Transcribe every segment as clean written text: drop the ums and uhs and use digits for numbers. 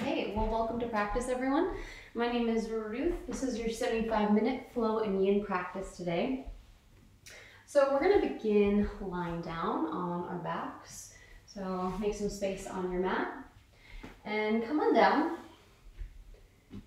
Okay, well, welcome to practice, everyone. My name is Ruth. This is your 75-minute flow and yin practice today. So we're going to begin lying down on our backs. So make some space on your mat and come on down.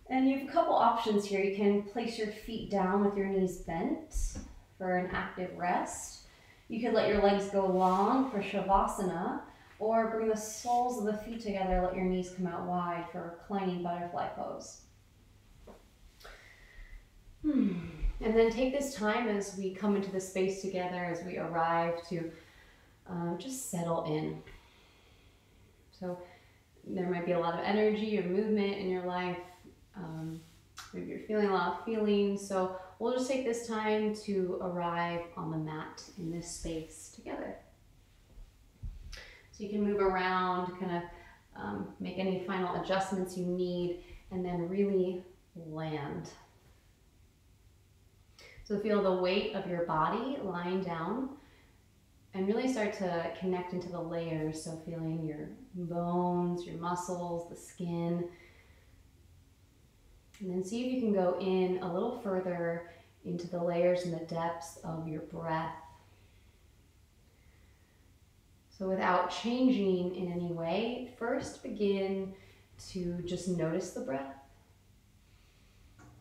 And you have a couple options here. You can place your feet down with your knees bent for an active rest. You could let your legs go long for Shavasana, or bring the soles of the feet together, let your knees come out wide for reclining butterfly pose. And then take this time as we come into the space together, as we arrive to just settle in. So there might be a lot of energy or movement in your life. Maybe you're feeling a lot of feelings. So we'll just take this time to arrive on the mat in this space together. So you can move around, kind of make any final adjustments you need, and then really land. So feel the weight of your body lying down and really start to connect into the layers. So feeling your bones, your muscles, the skin. And then see if you can go in a little further into the layers and the depths of your breath. So without changing in any way, first begin to just notice the breath.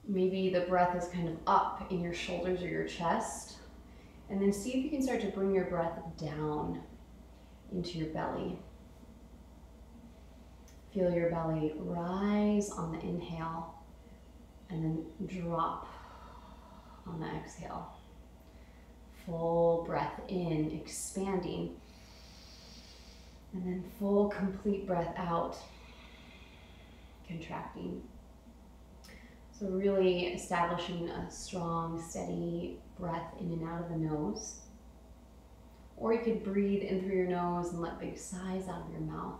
Maybe the breath is kind of up in your shoulders or your chest. And then see if you can start to bring your breath down into your belly. Feel your belly rise on the inhale and then drop on the exhale. Full breath in, expanding. And then full, complete breath out, contracting. So really establishing a strong, steady breath in and out of the nose. Or you could breathe in through your nose and let big sighs out of your mouth.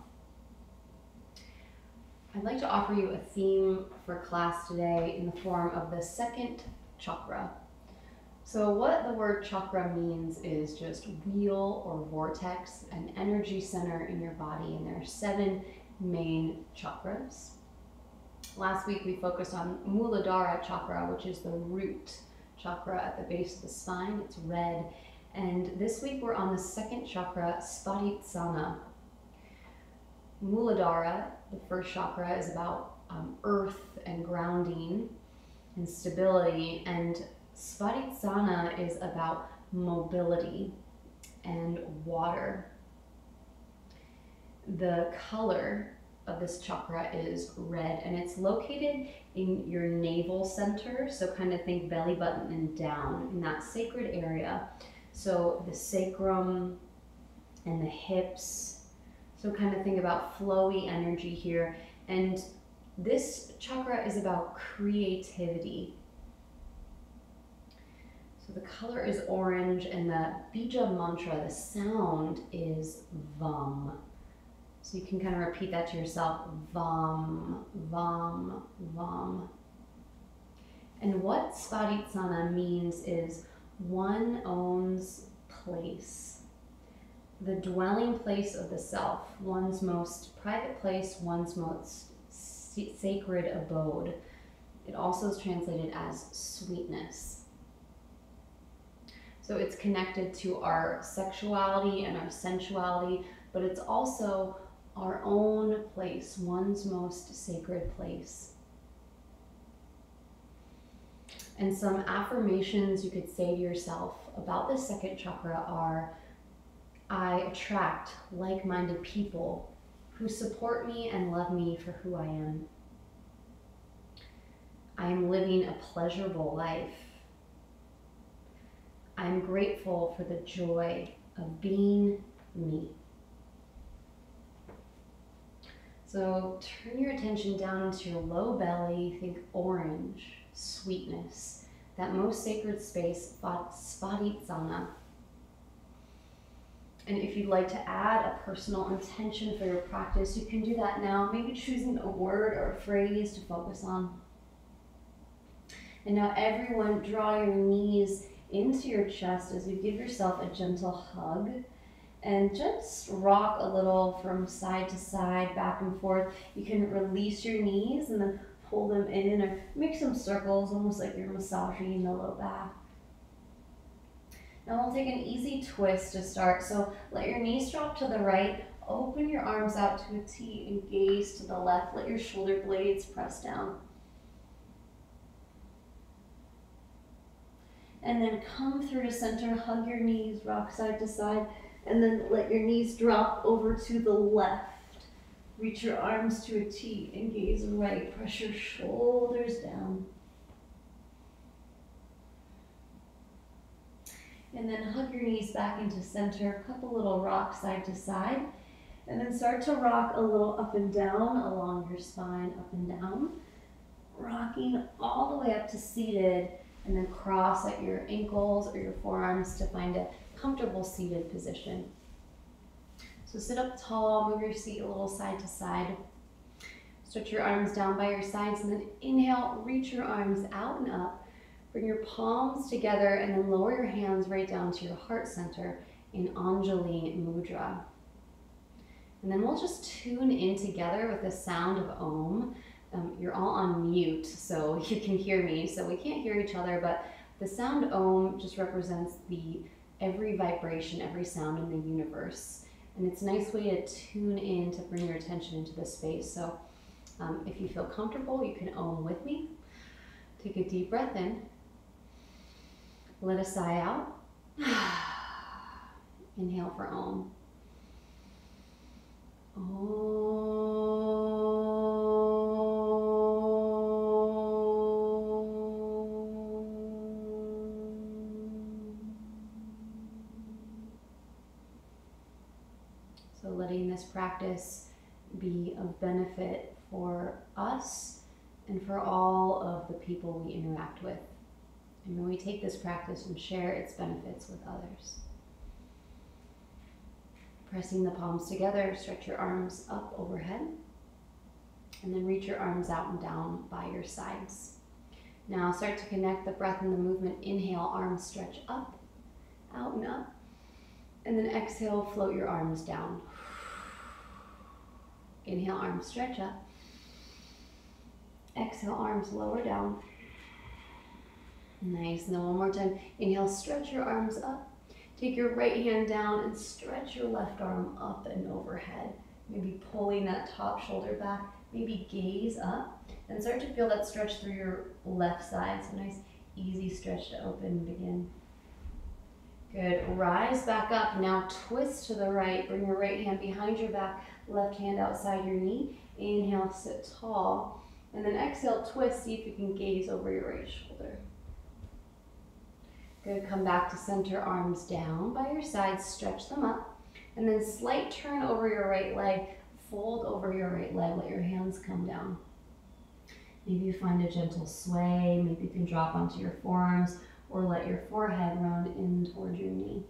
I'd like to offer you a theme for class today in the form of the second chakra. So what the word chakra means is just wheel or vortex, an energy center in your body, and there are 7 main chakras. Last week we focused on Muladhara chakra, which is the root chakra at the base of the spine. It's red. And this week we're on the second chakra, Svadhisthana. Muladhara, the first chakra, is about earth and grounding and stability, and Svadhisthana is about mobility and water. The color of this chakra is red, and it's located in your navel center. So kind of think belly button and down in that sacred area. So the sacrum and the hips. So kind of think about flowy energy here. And this chakra is about creativity. So the color is orange, and the bija mantra, the sound, is Vam. So you can kind of repeat that to yourself, Vam, Vam, Vam. And what Svadhisthana means is one owns place, the dwelling place of the self, one's most private place, one's most sacred abode. It also is translated as sweetness. So it's connected to our sexuality and our sensuality, but it's also our own place, one's most sacred place. And some affirmations you could say to yourself about the second chakra are, I attract like-minded people who support me and love me for who I am. I am living a pleasurable life. I am grateful for the joy of being me. So turn your attention down into your low belly, think orange, sweetness, that most sacred space, Svadhisthana. And if you'd like to add a personal intention for your practice, you can do that now, maybe choosing a word or a phrase to focus on. And now everyone, draw your knees into your chest as you give yourself a gentle hug, And just rock a little from side to side, back and forth. You can release your knees and then pull them in or make some circles, almost like you're massaging the low back. Now we'll take an easy twist to start. So let your knees drop to the right, open your arms out to a T and gaze to the left. Let your shoulder blades press down. And then come through to center, hug your knees, rock side to side, and then let your knees drop over to the left. Reach your arms to a T and gaze right. Press your shoulders down. And then hug your knees back into center, a couple little rocks side to side. And then start to rock a little up and down along your spine, up and down. Rocking all the way up to seated, and then cross at your ankles or your forearms to find a comfortable seated position. So sit up tall, move your seat a little side to side. Stretch your arms down by your sides, and then inhale, reach your arms out and up. Bring your palms together and then lower your hands right down to your heart center in Anjali Mudra. And then we'll just tune in together with the sound of Om. You're all on mute, so you can hear me, so we can't hear each other, but the sound Om just represents every vibration, every sound in the universe. And it's a nice way to tune in, to bring your attention into the space. So if you feel comfortable, you can Om with me. Take a deep breath in. Let a sigh out. Inhale for Om. So letting this practice be of benefit for us and for all of the people we interact with. And when we take this practice and share its benefits with others. Pressing the palms together, stretch your arms up overhead, and then reach your arms out and down by your sides. Now start to connect the breath and the movement. Inhale, arms stretch up, out and up, and then exhale, float your arms down. Inhale, arms stretch up. Exhale, arms lower down. Nice, and then one more time. Inhale, stretch your arms up. Take your right hand down and stretch your left arm up and overhead. Maybe pulling that top shoulder back. Maybe gaze up and start to feel that stretch through your left side. So nice, easy stretch to open and begin. Good, rise back up. Now twist to the right. Bring your right hand behind your back, left hand outside your knee. Inhale, sit tall. And then exhale, twist. See if you can gaze over your right shoulder. Good, come back to center, arms down by your sides, stretch them up. And then slight turn over your right leg, fold over your right leg, let your hands come down. Maybe you find a gentle sway, maybe you can drop onto your forearms or let your forehead round in toward your knee.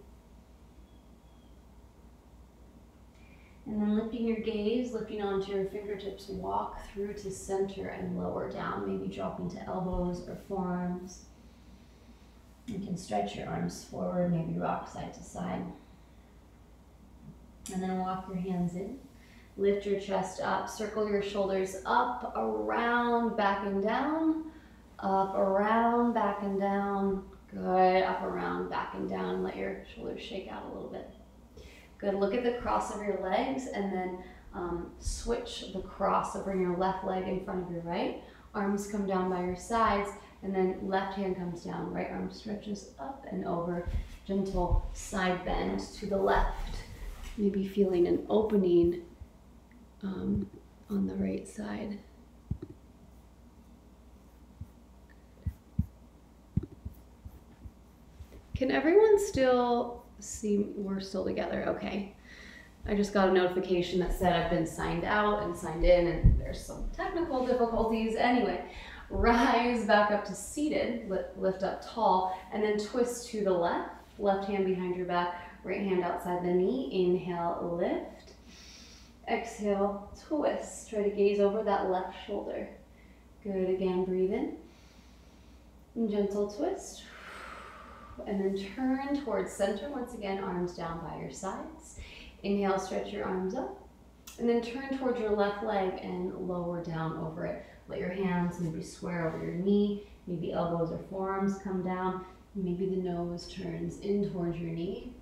And then lifting your gaze, lifting onto your fingertips, walk through to center and lower down, maybe dropping to elbows or forearms. You can stretch your arms forward, maybe rock side to side. And then walk your hands in. Lift your chest up, circle your shoulders up, around, back and down. Up, around, back and down. Good, up, around, back and down. Let your shoulders shake out a little bit. Good, look at the cross of your legs and then switch the cross. So bring your left leg in front of your right. Arms come down by your sides. And then left hand comes down, right arm stretches up and over, gentle side bend to the left. Maybe feeling an opening on the right side. Can everyone still see? We're still together, okay. I just got a notification that said I've been signed out and signed in, and there's some technical difficulties. Anyway. Rise back up to seated, lift up tall, and then twist to the left. Left hand behind your back, right hand outside the knee. Inhale, lift. Exhale, twist. Try to gaze over that left shoulder. Good, again, breathe in. And gentle twist. And then turn towards center. Once again, arms down by your sides. Inhale, stretch your arms up. And then turn towards your left leg and lower down over it. Let your hands maybe square over your knee. Maybe elbows or forearms come down. Maybe the nose turns in towards your knee.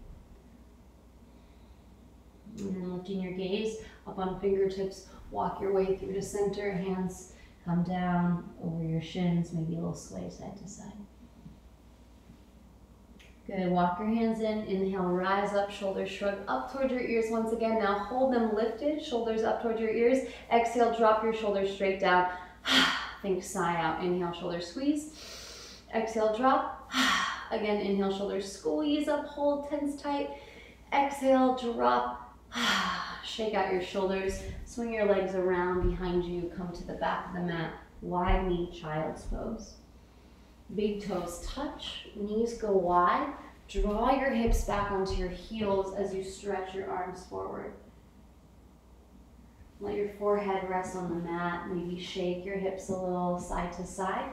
And then lifting your gaze up on fingertips, walk your way through to center. Hands come down over your shins, maybe a little sway side to side. Good, walk your hands in, inhale, rise up, shoulders shrug up towards your ears once again. Now hold them lifted, shoulders up towards your ears. Exhale, drop your shoulders straight down. Think sigh out, inhale, shoulders squeeze. Exhale, drop. Again, inhale, shoulders squeeze up, hold, tense tight. Exhale, drop. Shake out your shoulders, swing your legs around behind you, come to the back of the mat, wide knee, child's pose. Big toes touch, knees go wide. Draw your hips back onto your heels as you stretch your arms forward. Let your forehead rest on the mat. Maybe shake your hips a little side to side.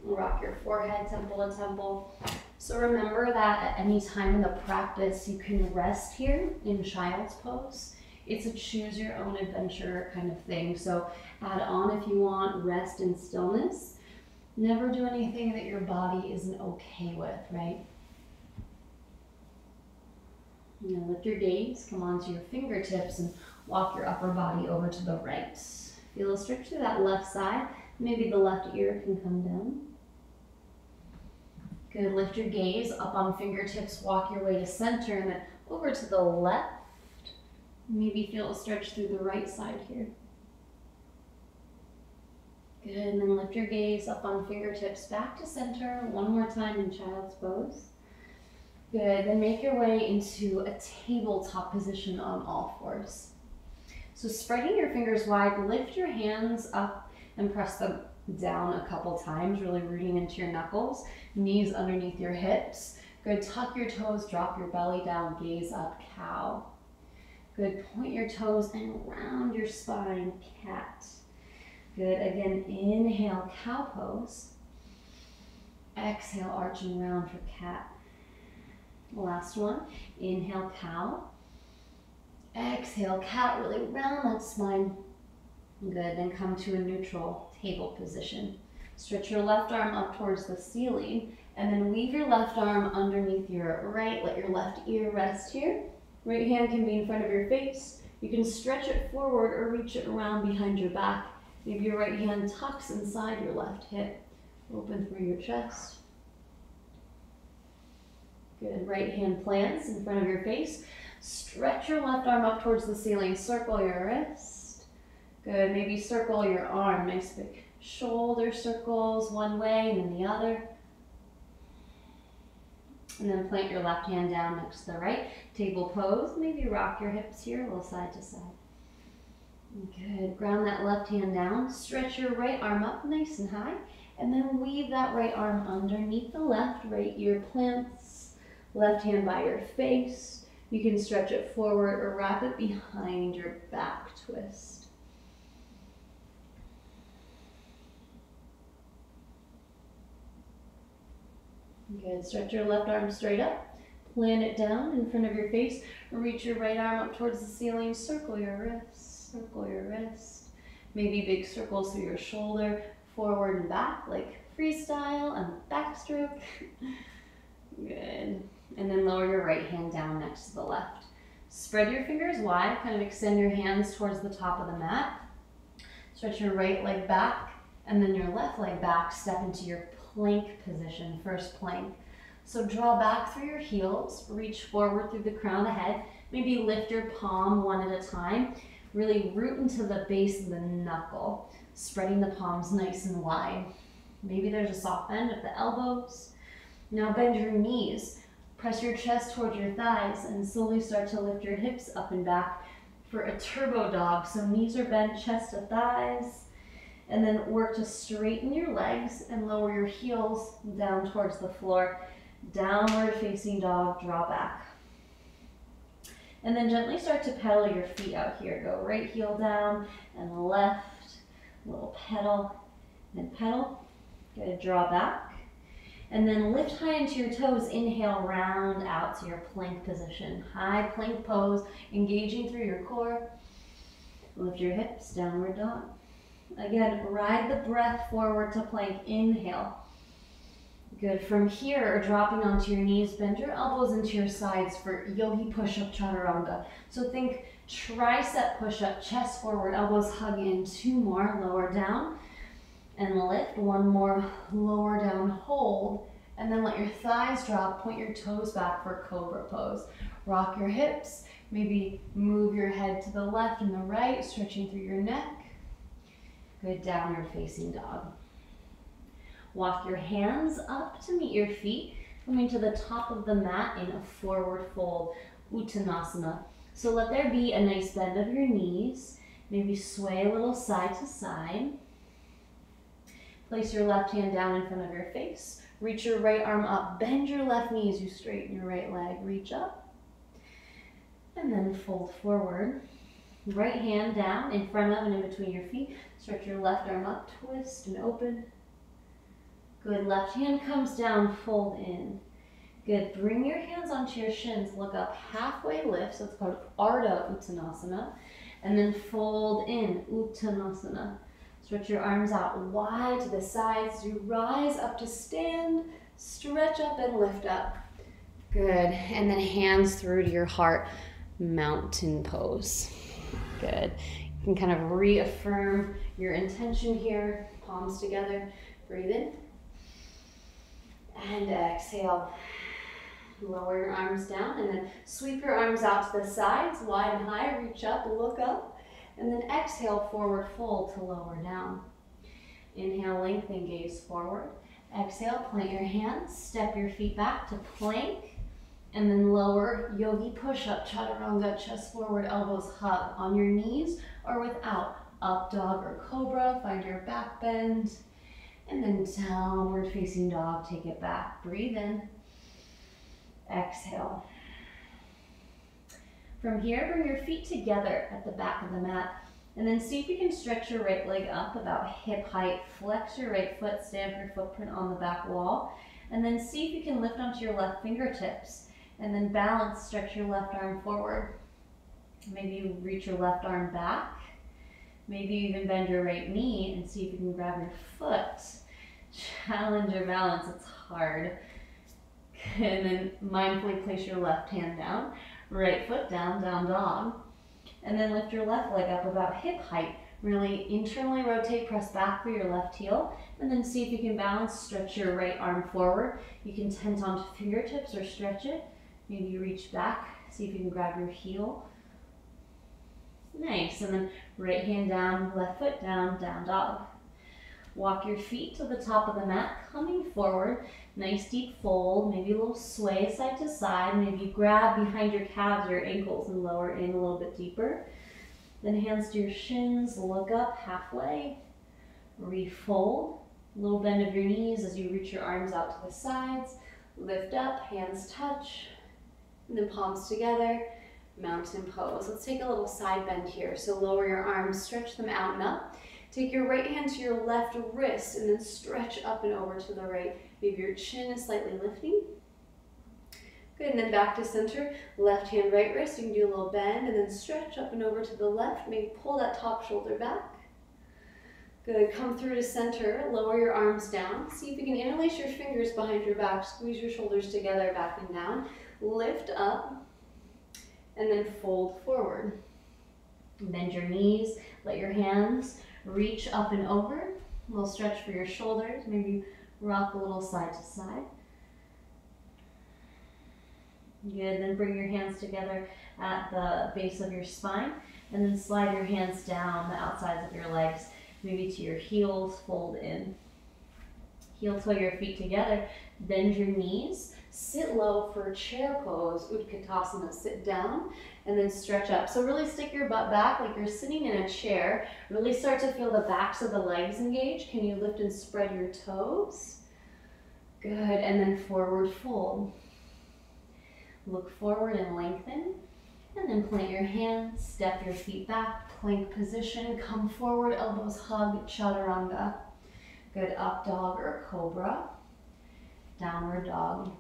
Rock your forehead temple to temple. So remember that at any time in the practice, you can rest here in child's pose. It's a choose your own adventure kind of thing. So add on if you want, rest and stillness. Never do anything that your body isn't okay with, right? Now lift your gaze, come onto your fingertips and walk your upper body over to the right. Feel a stretch through that left side. Maybe the left ear can come down. Good, lift your gaze up on fingertips, walk your way to center and then over to the left. Maybe feel a stretch through the right side here. Good, and then lift your gaze up on fingertips back to center. One more time in child's pose. Good, then make your way into a tabletop position on all fours. So spreading your fingers wide, lift your hands up and press them down a couple times, really rooting into your knuckles, knees underneath your hips. Good, tuck your toes, drop your belly down, gaze up, cow. Good, point your toes and round your spine, cat. Good, again, inhale, cow pose. Exhale, arching round for cat. Last one, inhale, cow. Exhale, cat, really round that spine. Good, then come to a neutral table position. Stretch your left arm up towards the ceiling and then weave your left arm underneath your right. Let your left ear rest here. Right hand can be in front of your face. You can stretch it forward or reach it around behind your back. Maybe your right hand tucks inside your left hip. Open through your chest. Good, right hand plants in front of your face. Stretch your left arm up towards the ceiling. Circle your wrist. Good, maybe circle your arm. Nice big shoulder circles one way and then the other. And then plant your left hand down next to the right. Table pose. Maybe rock your hips here, a little side to side. Good. Ground that left hand down. Stretch your right arm up nice and high. And then weave that right arm underneath the left. Right ear plants. Left hand by your face. You can stretch it forward or wrap it behind your back twist. Good. Stretch your left arm straight up. Plant it down in front of your face. Reach your right arm up towards the ceiling. Circle your wrist. Circle your wrist. Maybe big circles through your shoulder, forward and back, like freestyle and backstroke. Good. And then lower your right hand down next to the left. Spread your fingers wide. Kind of extend your hands towards the top of the mat. Stretch your right leg back and then your left leg back. Step into your plank position, first plank. So draw back through your heels, reach forward through the crown of the head, maybe lift your palm one at a time, really root into the base of the knuckle, spreading the palms nice and wide. Maybe there's a soft bend of the elbows. Now bend your knees, press your chest towards your thighs and slowly start to lift your hips up and back for a turbo dog. So knees are bent, chest to thighs. And then work to straighten your legs and lower your heels down towards the floor. Downward facing dog, draw back. And then gently start to pedal your feet out here. Go right heel down and left, little pedal, then pedal. Good, draw back. And then lift high into your toes. Inhale, round out to your plank position. High plank pose, engaging through your core. Lift your hips, downward dog. Again, ride the breath forward to plank. Inhale. Good. From here, dropping onto your knees, bend your elbows into your sides for yogi push-up chaturanga. So think tricep push-up, chest forward, elbows hug in. 2 more, lower down and lift. 1 more, lower down, hold. And then let your thighs drop, point your toes back for cobra pose. Rock your hips, maybe move your head to the left and the right, stretching through your neck. Good, downward facing dog. Walk your hands up to meet your feet, coming to the top of the mat in a forward fold, Uttanasana. So let there be a nice bend of your knees, maybe sway a little side to side. Place your left hand down in front of your face. Reach your right arm up, bend your left knee as you straighten your right leg. Reach up, and then fold forward. Right hand down in front of and in between your feet. Stretch your left arm up, twist and open. Good, left hand comes down, fold in. Good, bring your hands onto your shins, look up, halfway lift, so it's called Ardha Uttanasana, and then fold in, Uttanasana. Stretch your arms out wide to the sides, you rise up to stand, stretch up and lift up. Good, and then hands through to your heart, mountain pose. Good, you can kind of reaffirm your intention here, palms together, breathe in. And exhale, lower your arms down and then sweep your arms out to the sides, wide and high, reach up, look up, and then exhale, forward fold to lower down. Inhale, lengthen, gaze forward. Exhale, plant your hands, step your feet back to plank, and then lower, yogi push-up, chaturanga, chest forward, elbows hug on your knees or without, up dog or cobra, find your back bend. And then downward facing dog, take it back. Breathe in. Exhale. From here, bring your feet together at the back of the mat. And then see if you can stretch your right leg up about hip height. Flex your right foot, stamp your footprint on the back wall. And then see if you can lift onto your left fingertips. And then balance, stretch your left arm forward. Maybe you reach your left arm back. Maybe you even bend your right knee and see if you can grab your foot. Challenge your balance, it's hard. And then mindfully place your left hand down, right foot down, down dog. And then lift your left leg up about hip height. Really internally rotate, press back for your left heel. And then see if you can balance, stretch your right arm forward. You can tent onto fingertips or stretch it. Maybe you reach back, see if you can grab your heel. Nice, and then right hand down, left foot down, down dog. Walk your feet to the top of the mat, coming forward. Nice deep fold, maybe a little sway side to side. Maybe you grab behind your calves or your ankles and lower in a little bit deeper. Then hands to your shins, look up halfway. Refold, little bend of your knees as you reach your arms out to the sides. Lift up, hands touch, and then palms together. Mountain pose. Let's take a little side bend here. So lower your arms, stretch them out and up. Take your right hand to your left wrist and then stretch up and over to the right. Maybe your chin is slightly lifting. Good, and then back to center. Left hand, right wrist. You can do a little bend and then stretch up and over to the left. Maybe pull that top shoulder back. Good, come through to center. Lower your arms down. See if you can interlace your fingers behind your back. Squeeze your shoulders together, back and down. Lift up. And then fold forward. Bend your knees, let your hands reach up and over. A little stretch for your shoulders, maybe rock a little side to side. Good, then bring your hands together at the base of your spine, and then slide your hands down the outsides of your legs, maybe to your heels, fold in. Heel toe your feet together, bend your knees. Sit low for chair pose, Utkatasana, sit down, and then stretch up. So really stick your butt back like you're sitting in a chair. Really start to feel the backs of the legs engage. Can you lift and spread your toes? Good, and then forward fold. Look forward and lengthen, and then plant your hands, step your feet back, plank position, come forward, elbows hug, chaturanga. Good, up dog or cobra. downward dog.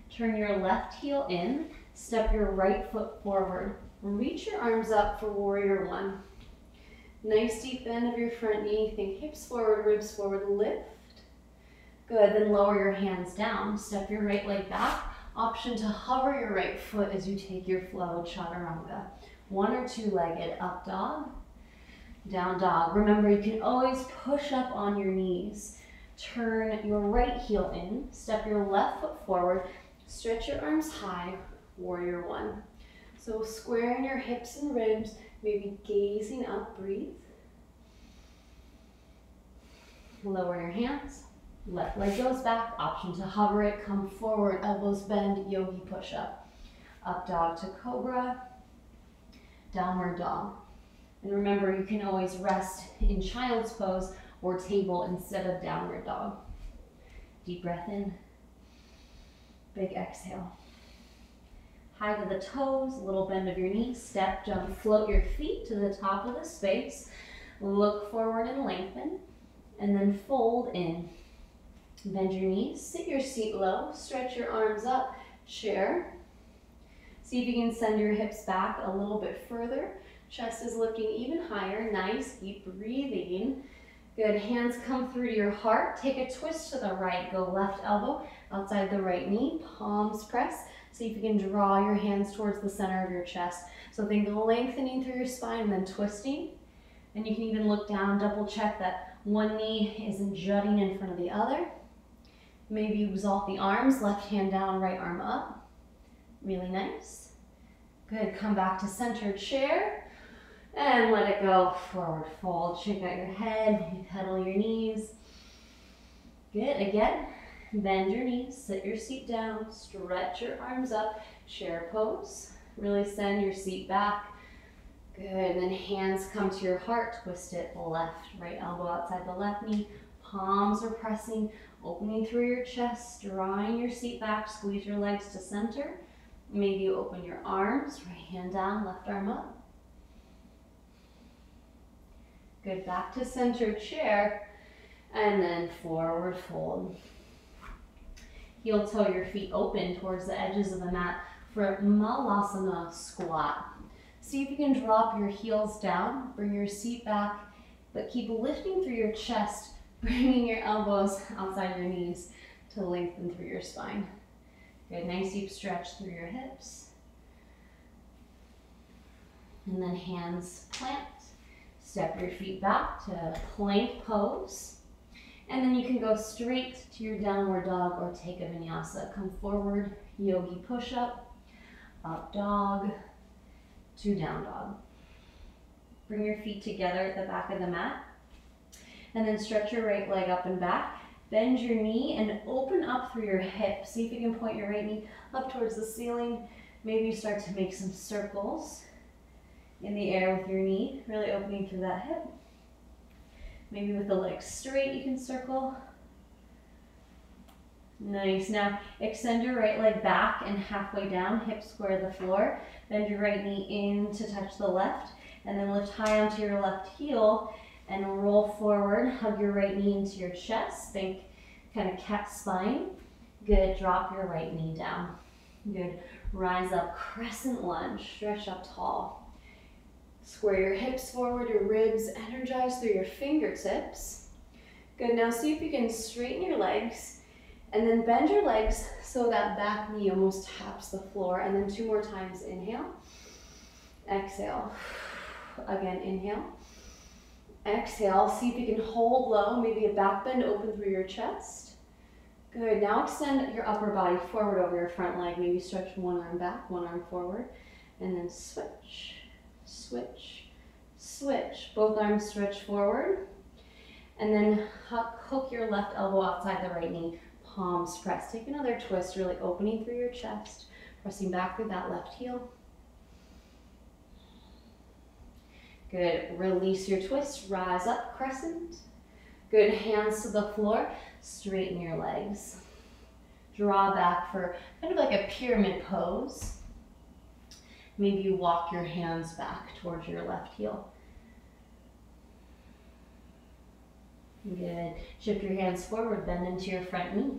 Turn your left heel in, step your right foot forward. Reach your arms up for warrior one. Nice deep bend of your front knee. Think hips forward, ribs forward, lift. Good, then lower your hands down. Step your right leg back. Option to hover your right foot as you take your flow, chaturanga. One or two-legged, up dog, down dog. Remember, you can always push up on your knees. Turn your right heel in, step your left foot forward, stretch your arms high, warrior one. So squaring your hips and ribs, maybe gazing up, breathe. Lower your hands, left leg goes back, option to hover it, come forward, elbows bend, yogi push up. Up dog to cobra, downward dog. And remember, you can always rest in child's pose or table instead of downward dog. Deep breath in, big exhale. High to the toes, little bend of your knees, step, jump, float your feet to the top of the space. Look forward and lengthen, and then fold in. Bend your knees, sit your seat low, stretch your arms up, chair. See if you can send your hips back a little bit further. Chest is lifting even higher. Nice, deep breathing. Good, hands come through to your heart. Take a twist to the right. Go left elbow outside the right knee. Palms press. See if you can draw your hands towards the center of your chest. So think lengthening through your spine and then twisting. And you can even look down, double check that one knee isn't jutting in front of the other. Maybe exalt the arms, left hand down, right arm up. Really nice. Good, come back to center chair. And let it go, forward fold, shake out your head, pedal your knees. Good, again, bend your knees, sit your seat down, stretch your arms up, chair pose. Really send your seat back. Good, and then hands come to your heart, twist it left, right elbow outside the left knee. Palms are pressing, opening through your chest, drawing your seat back, squeeze your legs to center. Maybe you open your arms, right hand down, left arm up. Good, back to center chair, and then forward fold. Heel toe your feet open towards the edges of the mat for Malasana squat. See if you can drop your heels down, bring your seat back, but keep lifting through your chest, bringing your elbows outside your knees to lengthen through your spine. Good, nice deep stretch through your hips. And then hands plant. Step your feet back to plank pose. And then you can go straight to your downward dog or take a vinyasa. Come forward, yogi push-up, up dog, to down dog. Bring your feet together at the back of the mat. And then stretch your right leg up and back. Bend your knee and open up through your hip. See if you can point your right knee up towards the ceiling. Maybe you start to make some circles in the air with your knee, really opening through that hip. Maybe with the legs straight you can circle. Nice. Now extend your right leg back and halfway down, hips square the floor. Bend your right knee in to touch the left, and then lift high onto your left heel and roll forward. Hug your right knee into your chest. Think kind of cat spine. Good. Drop your right knee down. Good. Rise up, crescent lunge. Stretch up tall. Square your hips forward, your ribs, energize through your fingertips. Good, now see if you can straighten your legs and then bend your legs so that back knee almost taps the floor. And then 2 more times, inhale, exhale. Again, inhale, exhale. See if you can hold low, maybe a back bend open through your chest. Good, now extend your upper body forward over your front leg. Maybe stretch one arm back, one arm forward, and then switch. Switch, switch. Both arms stretch forward. And then hook your left elbow outside the right knee. Palms press. Take another twist, really opening through your chest. Pressing back through that left heel. Good. Release your twist. Rise up, crescent. Good. Hands to the floor. Straighten your legs. Draw back for kind of like a pyramid pose. Maybe you walk your hands back towards your left heel. Good. Shift your hands forward, bend into your front knee.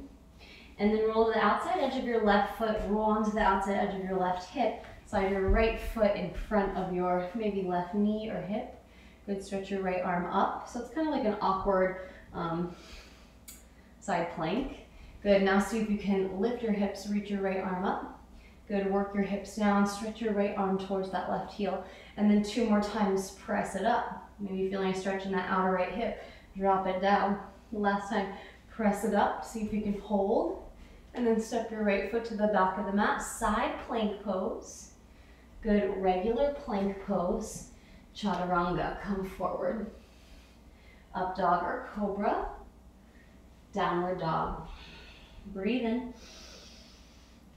And then roll to the outside edge of your left foot, roll onto the outside edge of your left hip. Slide your right foot in front of your maybe left knee or hip. Good, stretch your right arm up. So it's kind of like an awkward side plank. Good, now see if you can lift your hips, reach your right arm up. Good, work your hips down, stretch your right arm towards that left heel. And then 2 more times, press it up. Maybe feeling a stretch in that outer right hip. Drop it down. Last time, press it up, see if you can hold. And then step your right foot to the back of the mat, side plank pose. Good, regular plank pose. Chaturanga, come forward. Up dog or cobra. Downward dog. Breathe in.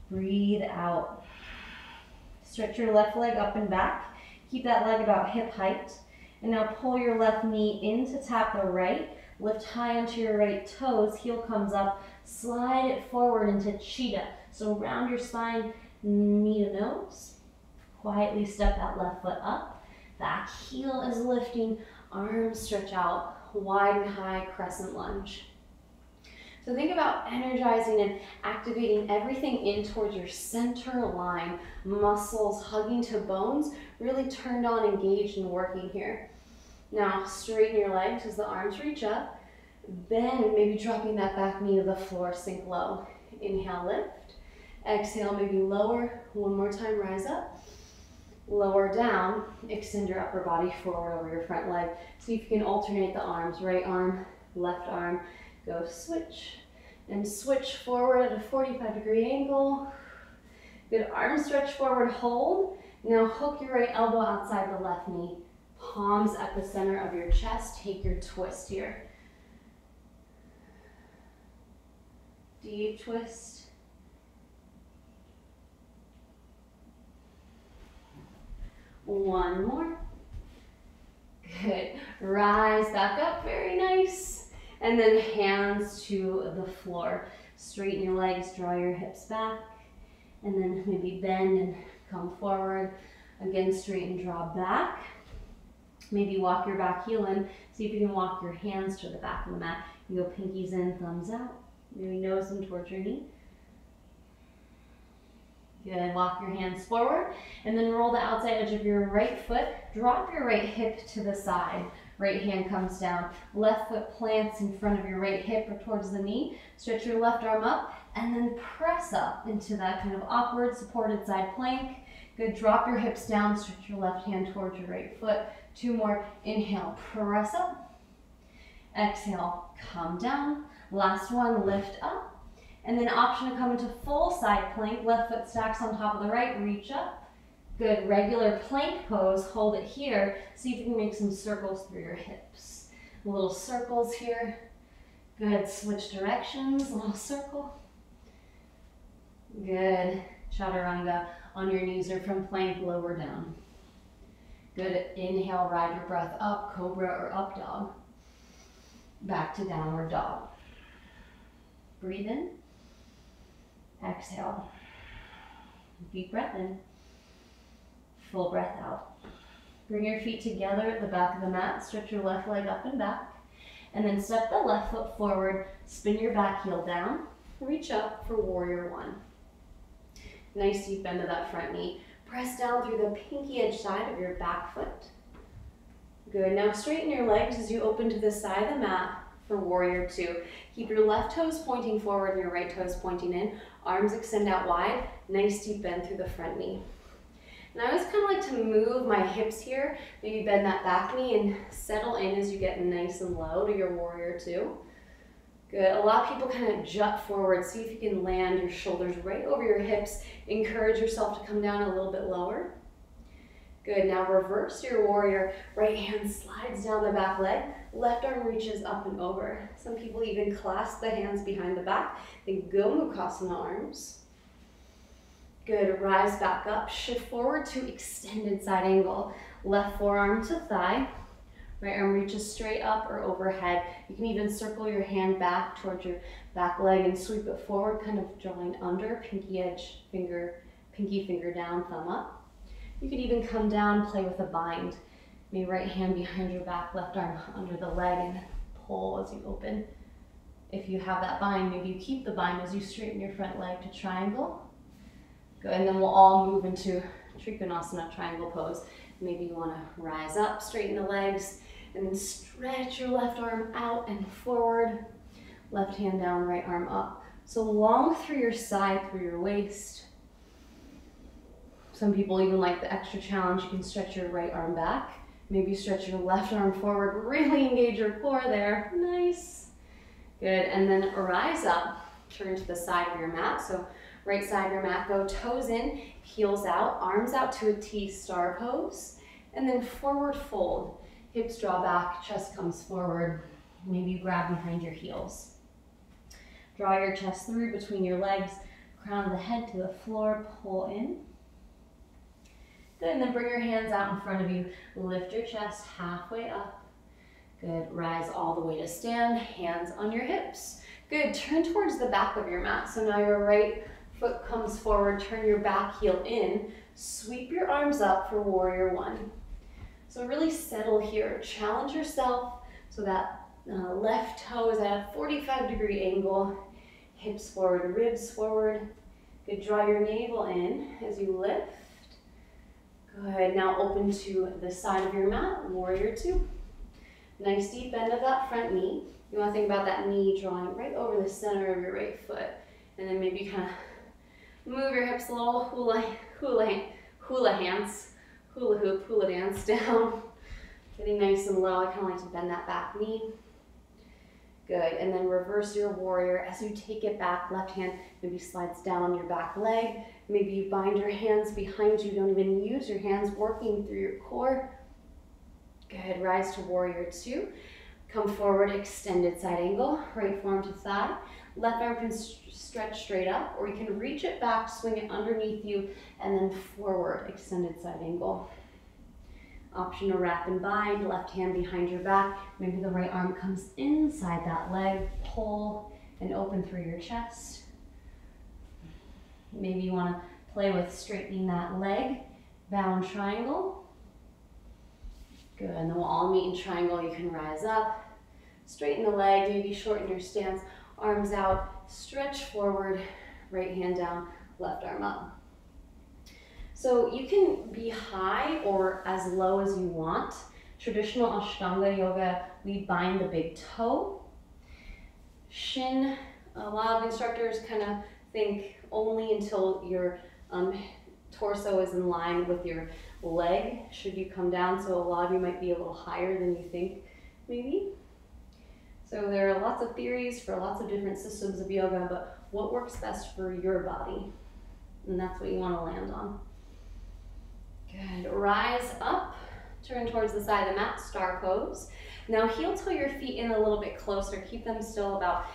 Breathe out. Stretch your left leg up and back. Keep that leg about hip height. And now pull your left knee in to tap the right. Lift high onto your right toes. Heel comes up. Slide it forward into cheetah. So round your spine, knee to nose. Quietly step that left foot up. Back heel is lifting. Arms stretch out. Wide and high crescent lunge. So think about energizing and activating everything in towards your center line. Muscles hugging to bones, really turned on, engaged, and working here. Now straighten your legs as the arms reach up. Bend, maybe dropping that back knee to the floor, sink low. Inhale, lift. Exhale, maybe lower. One more time, rise up. Lower down. Extend your upper body forward over your front leg. See if you can alternate the arms. Right arm, left arm. Go switch. And switch forward at a 45-degree angle. Good, arm stretch forward, hold. Now hook your right elbow outside the left knee. Palms at the center of your chest. Take your twist here. Deep twist. One more. Good. Rise back up. Very nice. And then hands to the floor. Straighten your legs. Draw your hips back. And then maybe bend and come forward. Again, straighten, draw back. Maybe walk your back heel in. See if you can walk your hands to the back of the mat. You go pinkies in, thumbs out. Maybe nose them towards your knee. Good, walk your hands forward. And then roll the outside edge of your right foot. Drop your right hip to the side. Right hand comes down. Left foot plants in front of your right hip or towards the knee. Stretch your left arm up and then press up into that kind of awkward supported side plank. Good, drop your hips down. Stretch your left hand towards your right foot. 2 more. Inhale, press up. Exhale, come down. Last one, lift up. And then option to come into full side plank. Left foot stacks on top of the right, reach up. Good, regular plank pose, hold it here. See if you can make some circles through your hips. Little circles here. Good, switch directions, a little circle. Good, chaturanga on your knees or from plank, lower down. Good, inhale, ride your breath up, cobra or up dog. Back to downward dog. Breathe in. Exhale. Deep breath in. Full breath out. Bring your feet together at the back of the mat. Stretch your left leg up and back. And then step the left foot forward. Spin your back heel down. Reach up for warrior one. Nice deep bend of that front knee. Press down through the pinky edge side of your back foot. Good. Now straighten your legs as you open to the side of the mat for warrior two. Keep your left toes pointing forward and your right toes pointing in. Arms extend out wide. Nice deep bend through the front knee. And I always kind of like to move my hips here. Maybe bend that back knee and settle in as you get nice and low to your warrior two. Good. A lot of people kind of jut forward. See if you can land your shoulders right over your hips. Encourage yourself to come down a little bit lower. Good. Now reverse your warrior. Right hand slides down the back leg. Left arm reaches up and over. Some people even clasp the hands behind the back. Then Gomukhasana arms. Good, rise back up, shift forward to extended side angle. Left forearm to thigh. Right arm reaches straight up or overhead. You can even circle your hand back towards your back leg and sweep it forward, kind of drawing under, pinky finger down, thumb up. You could even come down, play with a bind. Maybe right hand behind your back, left arm under the leg and pull as you open. If you have that bind, maybe you keep the bind as you straighten your front leg to triangle. Good, and then we'll all move into Trikonasana, triangle pose. Maybe you want to rise up, straighten the legs, and then stretch your left arm out and forward. Left hand down, right arm up. So long through your side, through your waist. Some people even like the extra challenge. You can stretch your right arm back. Maybe stretch your left arm forward. Really engage your core there. Nice. Good, and then rise up. Turn to the side of your mat. So right side of your mat, go toes in, heels out, arms out to a T, star pose. And then forward fold. Hips draw back, chest comes forward. Maybe you grab behind your heels. Draw your chest through between your legs, crown of the head to the floor, pull in. Good, and then bring your hands out in front of you. Lift your chest halfway up. Good, rise all the way to stand, hands on your hips. Good, turn towards the back of your mat. So now your right foot comes forward, turn your back heel in, sweep your arms up for warrior one. So really settle here, challenge yourself so that left toe is at a 45-degree angle, hips forward, ribs forward. Good, draw your navel in as you lift. Good, now open to the side of your mat, warrior two. Nice deep bend of that front knee. You want to think about that knee drawing right over the center of your right foot. And then maybe kind of move your hips a little, hula hoop, hula dance down. Getting nice and low. I kind of like to bend that back knee. Good, and then reverse your warrior. As you take it back, left hand maybe slides down your back leg. Maybe you bind your hands behind you. Don't even use your hands, working through your core. Good, rise to warrior two. Come forward, extended side angle, right forearm to thigh. Left arm can stretch straight up, or you can reach it back, swing it underneath you, and then forward, extended side angle. Option to wrap and bind, left hand behind your back. Maybe the right arm comes inside that leg, pull and open through your chest. Maybe you want to play with straightening that leg, bound triangle. Good, and then we'll all meet in triangle. You can rise up, straighten the leg, maybe shorten your stance, arms out, stretch forward, right hand down, left arm up. So you can be high or as low as you want. Traditional Ashtanga yoga, we bind the big toe. Shin, a lot of instructors kind of think only until your torso is in line with your leg should you come down. So a lot of you might be a little higher than you think, maybe. So there are lots of theories for lots of different systems of yoga, but what works best for your body? And that's what you want to land on. Good, rise up, turn towards the side of the mat, star pose. Now heel toe your feet in a little bit closer, keep them still about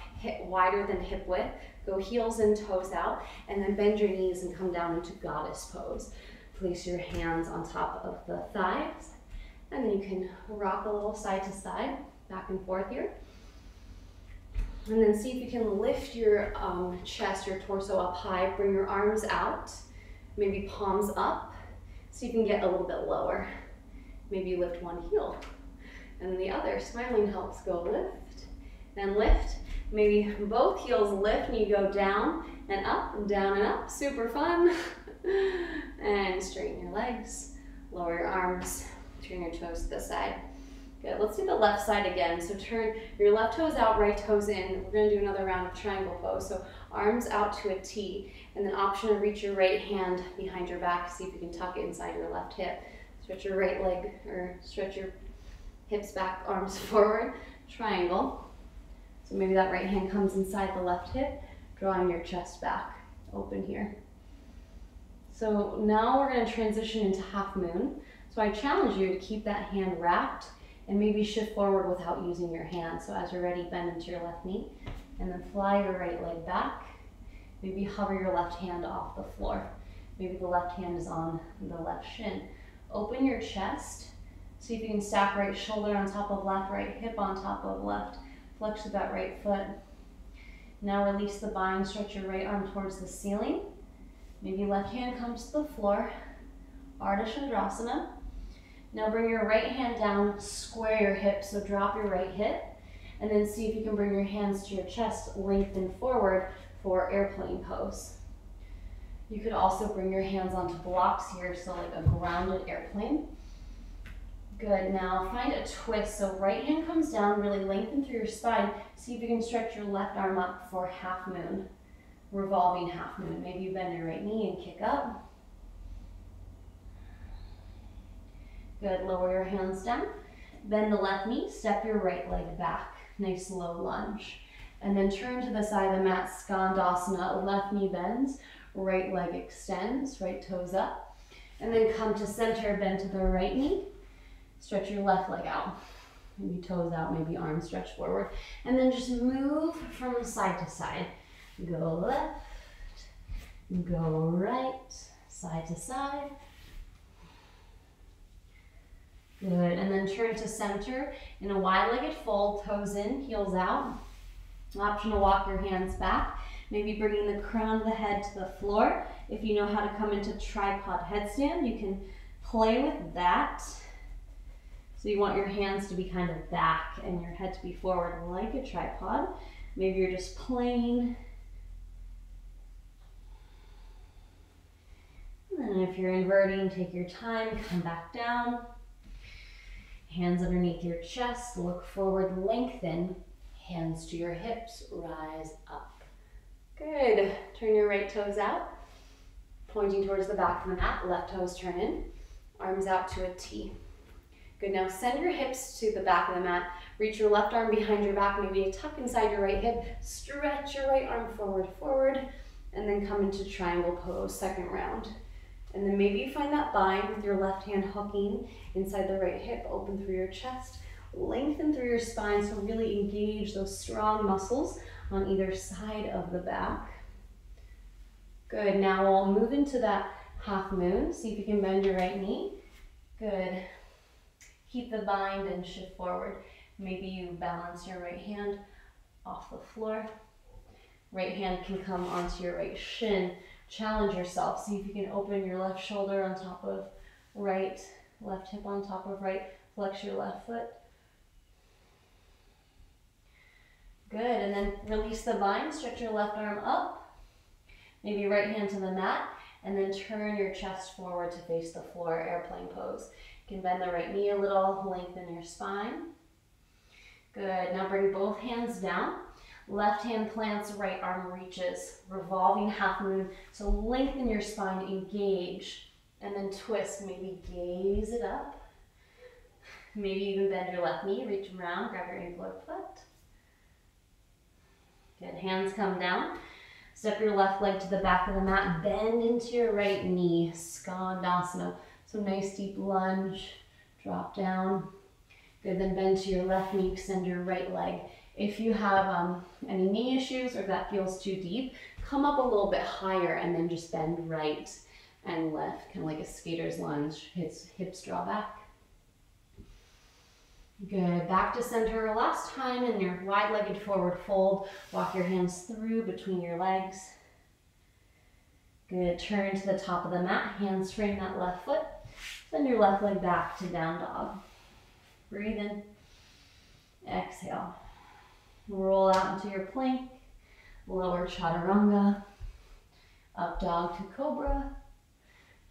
wider than hip width. Go heels in, toes out, and then bend your knees and come down into goddess pose. Place your hands on top of the thighs, and then you can rock a little side to side, back and forth here. And then see if you can lift your chest, your torso up high, bring your arms out, maybe palms up. See if you can get a little bit lower. Maybe you lift one heel, and then the other. Smiling helps. Go lift, and lift. Maybe both heels lift, and you go down and up, and down and up. Super fun. And straighten your legs, lower your arms, turn your toes to the side. Good, let's do the left side again. So turn your left toes out, right toes in. We're gonna do another round of triangle pose. So arms out to a T, and then option to reach your right hand behind your back. See if you can tuck it inside your left hip. Stretch your right leg, or stretch your hips back, arms forward, triangle. So maybe that right hand comes inside the left hip, drawing your chest back, open here. So now we're gonna transition into half moon. So I challenge you to keep that hand wrapped and maybe shift forward without using your hand. So as you're ready, bend into your left knee and then fly your right leg back. Maybe hover your left hand off the floor. Maybe the left hand is on the left shin. Open your chest. See if you can stack right shoulder on top of left, right hip on top of left. Flex with that right foot. Now release the bind, stretch your right arm towards the ceiling. Maybe left hand comes to the floor. Ardha Chandrasana. Now bring your right hand down, square your hips, so drop your right hip, And then see if you can bring your hands to your chest, lengthen forward for airplane pose. You could also bring your hands onto blocks here, so like a grounded airplane. Good, now find a twist. So right hand comes down, really lengthen through your spine. See if you can stretch your left arm up for half moon, revolving half moon. Maybe you bend your right knee and kick up. Good, lower your hands down. Bend the left knee, step your right leg back. Nice low lunge. And then turn to the side of the mat, Skandasana. Left knee bends, right leg extends, right toes up. And then come to center, bend to the right knee. Stretch your left leg out. Maybe toes out, maybe arms stretch forward. And then just move from side to side. Go left, go right, side to side. Good, and then turn to center in a wide-legged fold, toes in, heels out. Option to walk your hands back, maybe bringing the crown of the head to the floor. If you know how to come into tripod headstand, you can play with that. So you want your hands to be kind of back and your head to be forward like a tripod. Maybe you're just playing. And then if you're inverting, take your time, come back down. Hands underneath your chest, look forward, lengthen. Hands to your hips, rise up. Good. Turn your right toes out, pointing towards the back of the mat. Left toes turn in, arms out to a T. Good, now send your hips to the back of the mat. Reach your left arm behind your back, maybe tuck inside your right hip. Stretch your right arm forward, and then come into triangle pose, second round. And then maybe you find that bind with your left hand hooking inside the right hip, open through your chest, lengthen through your spine, so really engage those strong muscles on either side of the back. Good, now we'll move into that half moon. See if you can bend your right knee. Good. Keep the bind and shift forward. Maybe you balance your right hand off the floor. Right hand can come onto your right shin. Challenge yourself. See if you can open your left shoulder on top of right, left hip on top of right. Flex your left foot. Good, and then release the bind. Stretch your left arm up. Maybe right hand to the mat, and then turn your chest forward to face the floor, airplane pose. You can bend the right knee a little, lengthen your spine. Good, now bring both hands down. Left hand plants, right arm reaches, revolving half moon. So lengthen your spine, engage, and then twist. Maybe gaze it up. Maybe even bend your left knee, reach around, grab your ankle or foot. Good, hands come down. Step your left leg to the back of the mat, bend into your right knee, Skandasana. So nice deep lunge, drop down. Good, then bend to your left knee, extend your right leg. If you have any knee issues or if that feels too deep, come up a little bit higher and then just bend right and left, kind of like a skater's lunge, hips draw back. Good, back to center last time in your wide-legged forward fold. Walk your hands through between your legs. Good, turn to the top of the mat, hands frame that left foot. Send your left leg back to down dog. Breathe in, exhale. Roll out into your plank, lower chaturanga, up dog to cobra,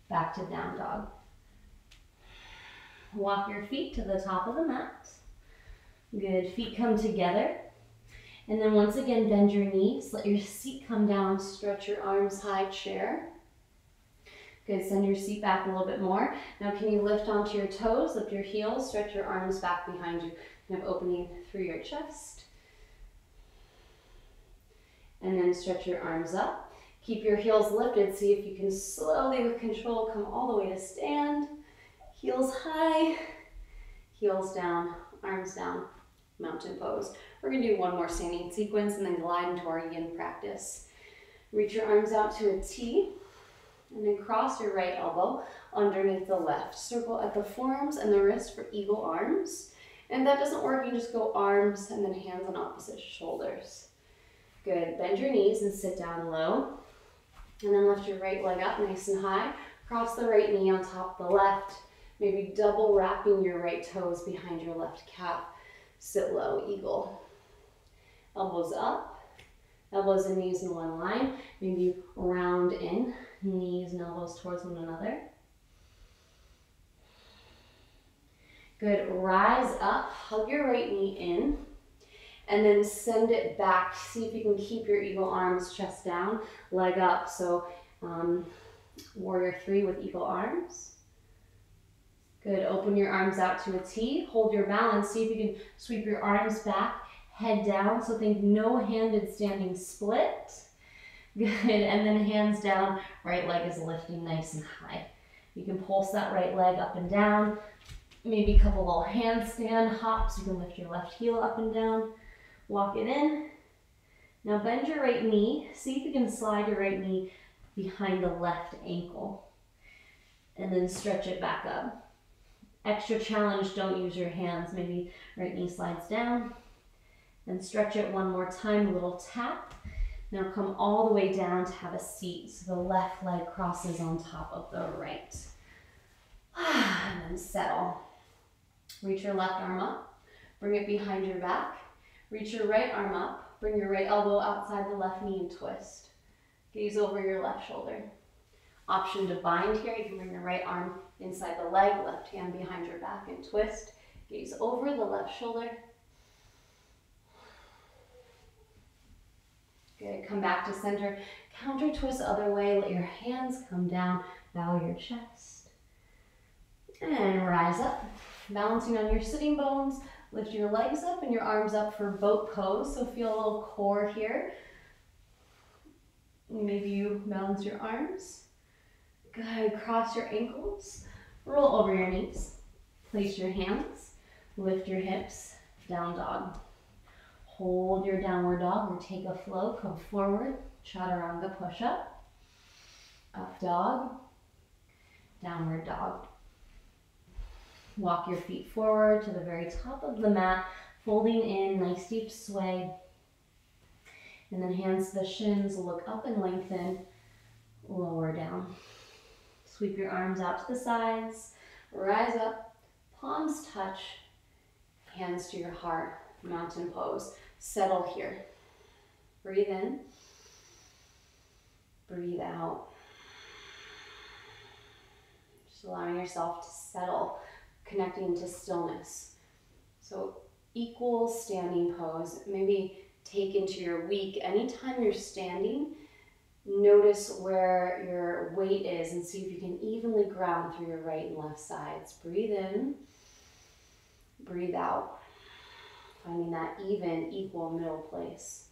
back to down dog. Walk your feet to the top of the mat. Good, feet come together. And then once again, bend your knees, let your seat come down, stretch your arms high, chair. Good, send your seat back a little bit more. Now can you lift onto your toes, lift your heels, stretch your arms back behind you, kind of opening through your chest. And then stretch your arms up. Keep your heels lifted, see if you can slowly with control come all the way to stand. Heels high, heels down, arms down, mountain pose. We're gonna do one more standing sequence and then glide into our yin practice. Reach your arms out to a T and then cross your right elbow underneath the left. Circle at the forearms and the wrist for eagle arms. And if that doesn't work, you just go arms and then hands on opposite shoulders. Good, bend your knees and sit down low. And then lift your right leg up nice and high. Cross the right knee on top of the left. Maybe double wrapping your right toes behind your left calf. Sit low, eagle. elbows up, elbows and knees in one line. Maybe round in, knees and elbows towards one another. Good, rise up, hug your right knee in, and then send it back. See if you can keep your eagle arms, chest down, leg up. So warrior three with eagle arms. Good, open your arms out to a T, hold your balance. See if you can sweep your arms back, head down. So think no-handed standing split. Good, and then hands down, right leg is lifting nice and high. You can pulse that right leg up and down. Maybe a couple little handstand hops. You can lift your left heel up and down. Walk it in. Now bend your right knee. See if you can slide your right knee behind the left ankle. And then stretch it back up. Extra challenge, don't use your hands. Maybe right knee slides down. Then stretch it one more time, a little tap. Now come all the way down to have a seat. So the left leg crosses on top of the right. And then settle. Reach your left arm up. Bring it behind your back. Reach your right arm up. Bring your right elbow outside the left knee and twist. Gaze over your left shoulder. Option to bind here. You can bring your right arm inside the leg, left hand behind your back and twist. Gaze over the left shoulder. Good, come back to center. Counter twist the other way. Let your hands come down. Bow your chest. And rise up. Balancing on your sitting bones. Lift your legs up and your arms up for boat pose. So feel a little core here. Maybe you balance your arms. Good, cross your ankles. Roll over your knees. Place your hands. Lift your hips. Down dog. Hold your downward dog or take a flow. Come forward. Chaturanga push up. Up dog. Downward dog. Walk your feet forward to the very top of the mat. Folding in, nice deep sway. And then hands to the shins. Look up and lengthen. Lower down. Sweep your arms out to the sides. Rise up. Palms touch. Hands to your heart. Mountain pose. Settle here. Breathe in. Breathe out. Just allowing yourself to settle, connecting to stillness. So equal standing pose. Maybe take into your week. Anytime you're standing, notice where your weight is and see if you can evenly ground through your right and left sides. Breathe in. Breathe out. Finding that even, equal middle place.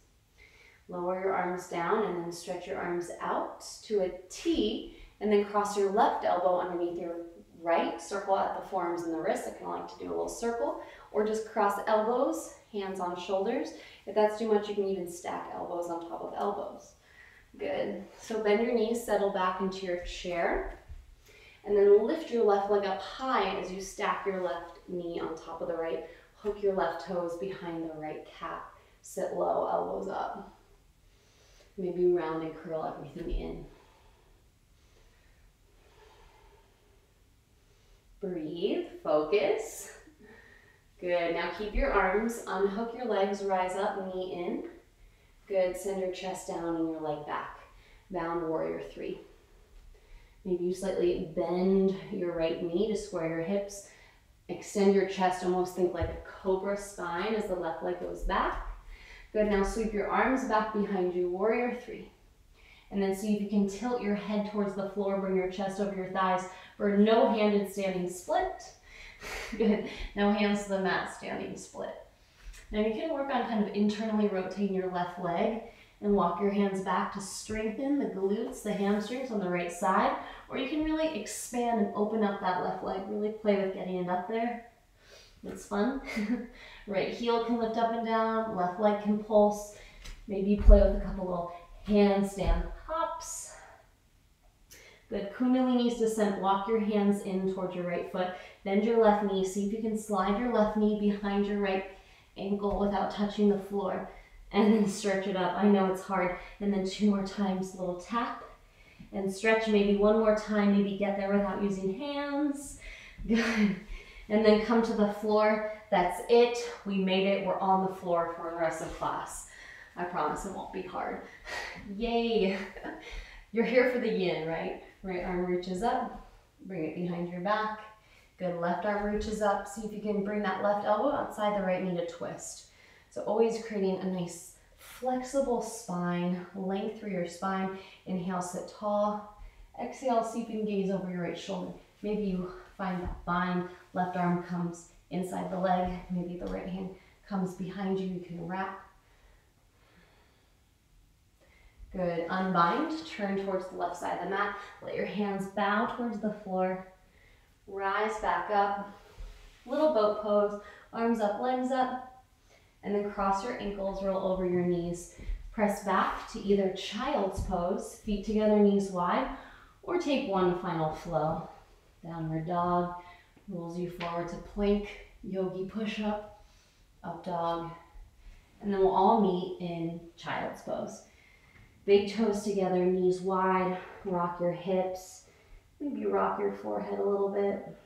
Lower your arms down and then stretch your arms out to a T and then cross your left elbow underneath your right. Circle at the forearms and the wrists. I kind of like to do a little circle or just cross elbows, hands on shoulders. If that's too much, you can even stack elbows on top of elbows. Good. So bend your knees, settle back into your chair, and then lift your left leg up high as you stack your left knee on top of the right. Hook your left toes behind the right calf. Sit low, elbows up. Maybe round and curl everything in. Breathe, focus. Good, now keep your arms, unhook your legs, rise up, knee in. Good, send your chest down and your leg back. Bound warrior three. Maybe you slightly bend your right knee to square your hips. Extend your chest, almost think like a cobra spine as the left leg goes back. Good, now sweep your arms back behind you, warrior three. And then see if you can tilt your head towards the floor, bring your chest over your thighs for no-handed standing split. Good, now hands to the mat, standing split. Now you can work on kind of internally rotating your left leg and walk your hands back to strengthen the glutes, the hamstrings on the right side, or you can really expand and open up that left leg, really play with getting it up there. It's fun. Right heel can lift up and down, left leg can pulse. Maybe play with a couple little handstand hops. Good, Kundalini's descent, walk your hands in towards your right foot, bend your left knee, see if you can slide your left knee behind your right ankle without touching the floor, and then stretch it up. I know it's hard, and then 2 more times, a little tap, and stretch maybe 1 more time, maybe get there without using hands. Good, and then come to the floor. That's it, we made it, we're on the floor for the rest of class. I promise it won't be hard. Yay! You're here for the yin, right? Right arm reaches up, bring it behind your back. Good, left arm reaches up. See if you can bring that left elbow outside the right knee to twist. So always creating a nice flexible spine, length through your spine. Inhale, sit tall. Exhale, see if you can gaze over your right shoulder. Maybe you find that bind, left arm comes inside the leg. Maybe the right hand comes behind you. You can wrap. Good, unbind, turn towards the left side of the mat. Let your hands bow towards the floor. Rise back up, little boat pose, arms up, legs up, and then cross your ankles, roll over your knees. Press back to either child's pose, feet together, knees wide, or take one final flow. Downward dog rolls you forward to plank, yogi push-up, up dog, and then we'll all meet in child's pose. Big toes together, knees wide, rock your hips, maybe rock your forehead a little bit,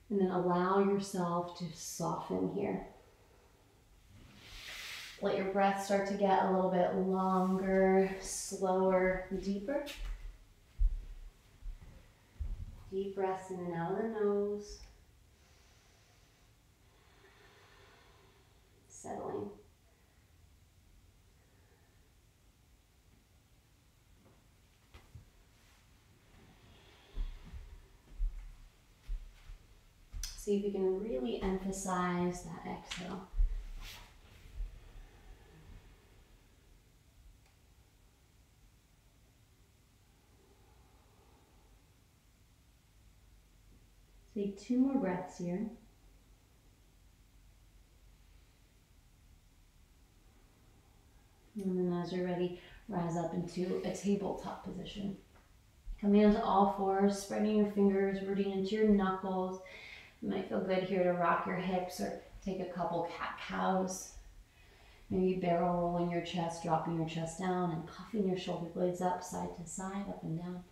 and then allow yourself to soften here. Let your breath start to get a little bit longer, slower, deeper. Deep breaths in and out of the nose. Settling. See if you can really emphasize that exhale. Take 2 more breaths here. And then as you're ready, rise up into a tabletop position. Coming onto all fours, spreading your fingers, rooting into your knuckles. You might feel good here to rock your hips or take a couple cat-cows. Maybe barrel rolling your chest, dropping your chest down and puffing your shoulder blades up, side to side, up and down.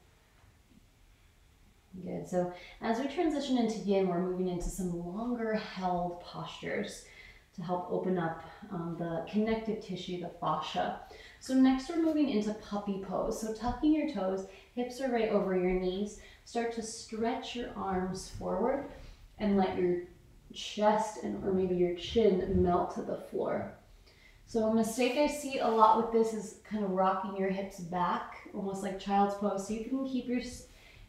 Good, so as we transition into yin, we're moving into some longer held postures to help open up the connective tissue, the fascia. So next we're moving into puppy pose. So tucking your toes, hips are right over your knees. Start to stretch your arms forward and let your chest or maybe your chin melt to the floor. So a mistake I see a lot with this is kind of rocking your hips back, almost like child's pose. See if you can keep your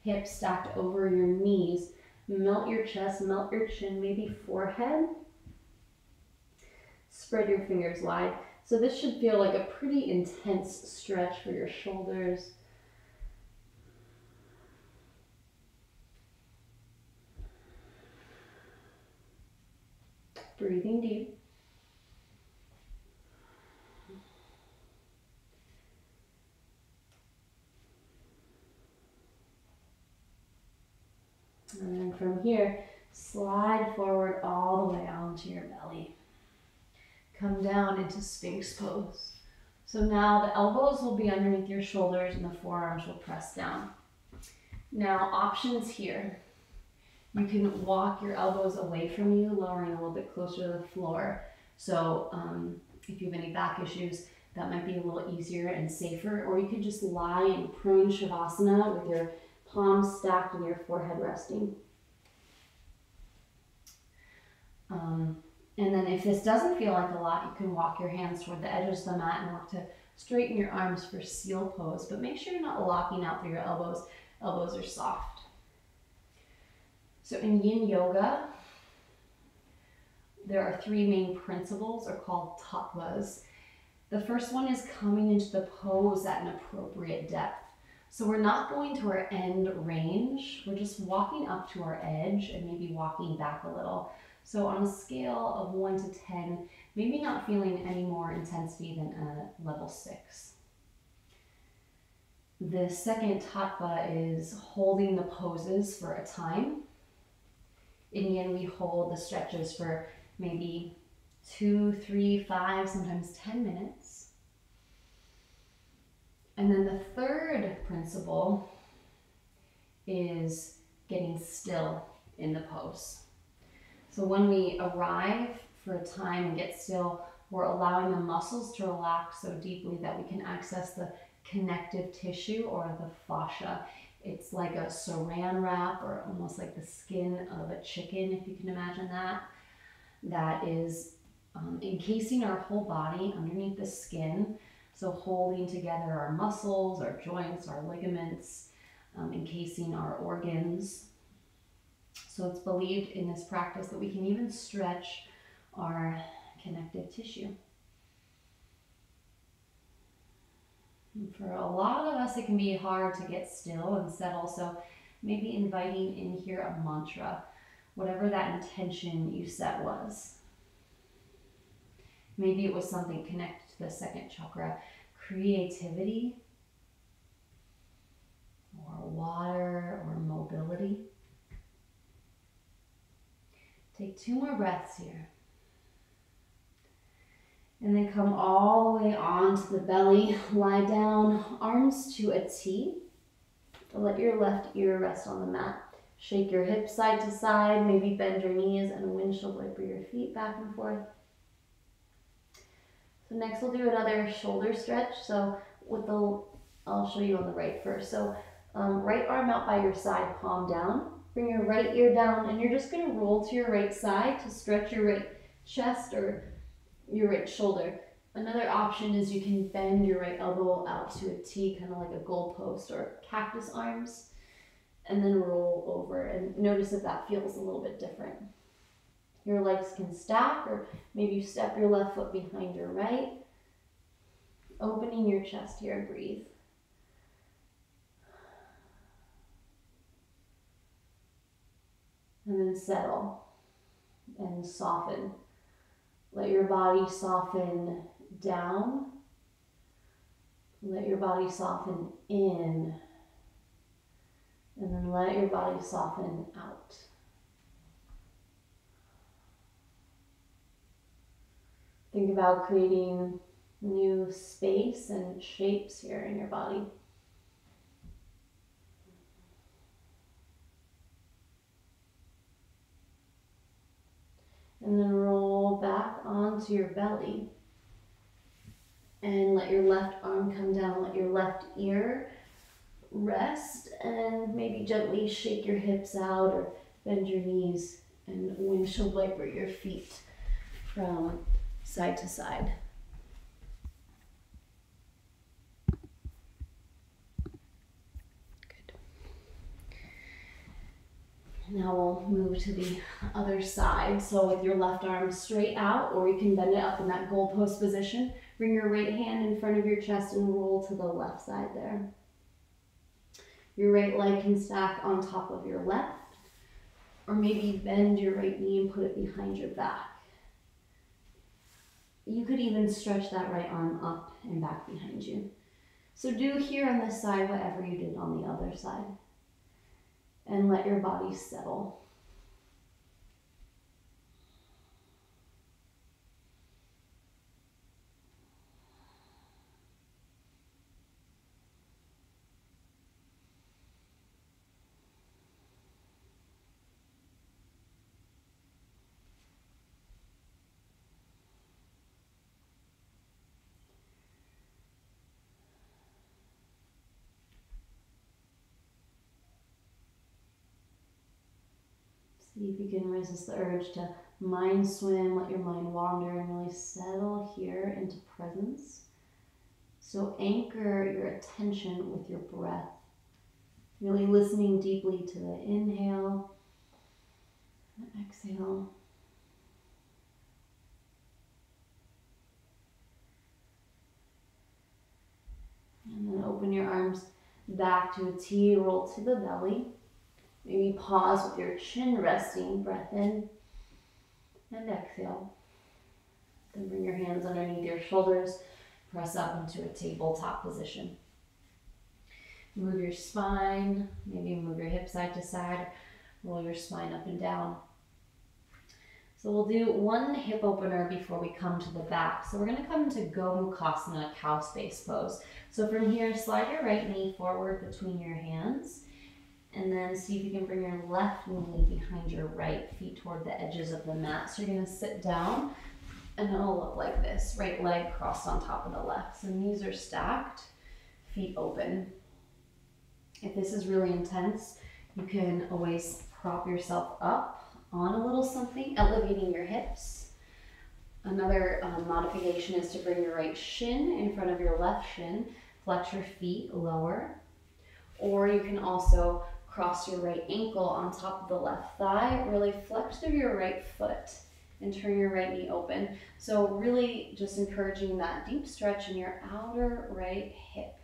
hips stacked over your knees. Melt your chest, melt your chin, maybe forehead. Spread your fingers wide. So this should feel like a pretty intense stretch for your shoulders. Breathing deep. And then from here, slide forward all the way onto your belly. Come down into Sphinx pose. So now the elbows will be underneath your shoulders and the forearms will press down. Now options here. You can walk your elbows away from you, lowering a little bit closer to the floor. So if you have any back issues, that might be a little easier and safer. Or you could just lie in prone shavasana with your palms stacked and your forehead resting. And then if this doesn't feel like a lot, you can walk your hands toward the edges of the mat and work to straighten your arms for seal pose. But make sure you're not locking out through your elbows. Elbows are soft. So in yin yoga, there are 3 main principles, or called tattvas. The first one is coming into the pose at an appropriate depth. So we're not going to our end range, we're just walking up to our edge and maybe walking back a little. So on a scale of 1 to 10, maybe not feeling any more intensity than a level 6. The second tattva is holding the poses for a time. In yin, we hold the stretches for maybe 2, 3, 5, sometimes 10 minutes. And then the third principle is getting still in the pose. So when we arrive for a time and get still, We're allowing the muscles to relax so deeply that we can access the connective tissue or the fascia. It's like a saran wrap or almost like the skin of a chicken, if you can imagine that. That is encasing our whole body underneath the skin. So holding together our muscles, our joints, our ligaments, encasing our organs. So it's believed in this practice that we can even stretch our connective tissue. And for a lot of us, it can be hard to get still and settle. So maybe inviting in here a mantra, whatever that intention you set was. Maybe it was something connected to the second chakra, creativity, or water, or mobility. Take 2 more breaths here. And then come all the way onto the belly. Lie down, arms to a T. Let your left ear rest on the mat. Shake your hips side to side. Maybe bend your knees and windshield wiper your feet back and forth. So next we'll do another shoulder stretch. So I'll show you on the right first. So right arm out by your side, palm down. Bring your right ear down and you're just going to roll to your right side to stretch your right chest or your right shoulder. Another option is you can bend your right elbow out to a T, kind of like a goalpost or cactus arms, and then roll over. And notice if that feels a little bit different. Your legs can stack, or maybe you step your left foot behind your right, opening your chest here and breathe. And then settle and soften. Let your body soften down. Let your body soften in. And then let your body soften out. Think about creating new space and shapes here in your body. And then roll back onto your belly. And let your left arm come down. Let your left ear rest. And maybe gently shake your hips out or bend your knees and windshield wiper your feet from side to side. Good. Now we'll move to the other side. So with your left arm straight out, or you can bend it up in that goalpost position. Bring your right hand in front of your chest and roll to the left side there. Your right leg can stack on top of your left, or maybe bend your right knee and put it behind your back. You could even stretch that right arm up and back behind you. So do here on this side whatever you did on the other side. And let your body settle. See if you can resist the urge to mind swim, let your mind wander, and really settle here into presence. So anchor your attention with your breath, really listening deeply to the inhale and exhale. And then open your arms back to a T, roll to the belly. Maybe pause with your chin resting, breath in and exhale. Then bring your hands underneath your shoulders, press up into a tabletop position. Move your spine, maybe move your hips side to side, roll your spine up and down. So we'll do one hip opener before we come to the back. So we're going to come to Gomukhasana, cow space pose. So from here, slide your right knee forward between your hands. And then see if you can bring your left knee behind your right, feet toward the edges of the mat. So you're going to sit down, And it'll look like this, right leg crossed on top of the left. So knees are stacked, feet open. If this is really intense, you can always prop yourself up on a little something, elevating your hips. Another modification is to bring your right shin in front of your left shin, flex your feet lower, or you can also cross your right ankle on top of the left thigh, really flex through your right foot and turn your right knee open. So really just encouraging that deep stretch in your outer right hip.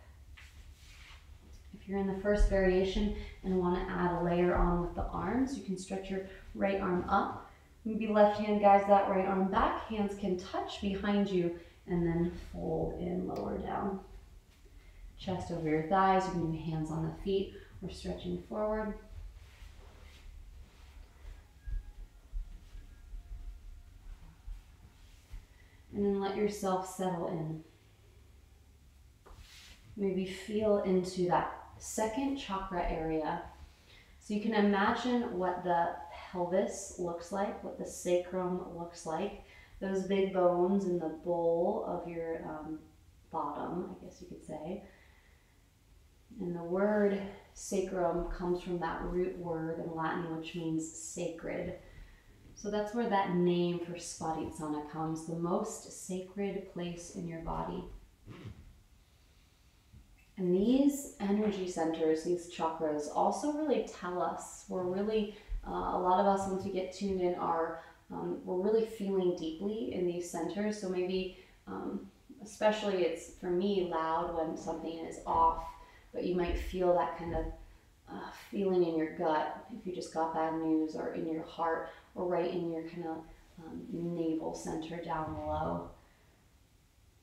If you're in the first variation and want to add a layer on with the arms, you can stretch your right arm up. Maybe left hand guides that right arm back. Hands can touch behind you and then fold in, lower down. Chest over your thighs. You can do hands on the feet or stretching forward. And then let yourself settle in. Maybe feel into that second chakra area. So you can imagine what the pelvis looks like, what the sacrum looks like, those big bones in the bowl of your bottom, I guess you could say. And the word sacrum comes from that root word in Latin, which means sacred. So that's where that name for Svadhisthana comes, the most sacred place in your body. And these energy centers, these chakras, also really tell us, we're really, a lot of us, once we get tuned in, we're really feeling deeply in these centers. So maybe, especially it's, for me, loud when something is off, but you might feel that kind of feeling in your gut if you just got bad news, or in your heart, or right in your kind of navel center down below.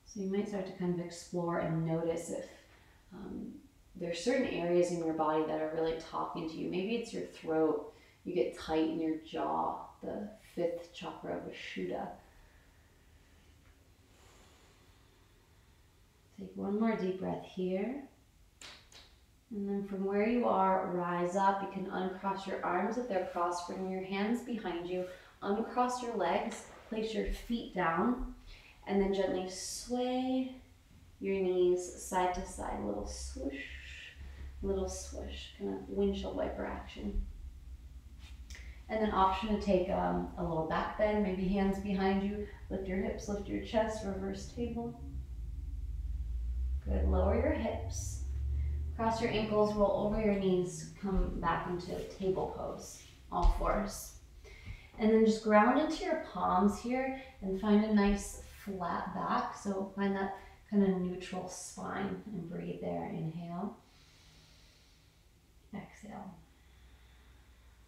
So you might start to kind of explore and notice if there's certain areas in your body that are really talking to you. Maybe it's your throat, you get tight in your jaw, the fifth chakra, Vishuddha. Take one more deep breath here. And then from where you are, rise up. You can uncross your arms if they're crossed. Bring your hands behind you. Uncross your legs. Place your feet down. And then gently sway your knees side to side. Little swoosh, kind of windshield wiper action. And then option to take a little back bend. Maybe hands behind you. Lift your hips, lift your chest, reverse table. Good. Lower your hips. Cross your ankles, roll over your knees, come back into table pose, all fours. And then just ground into your palms here and find a nice flat back. So find that kind of neutral spine and breathe there. Inhale. Exhale.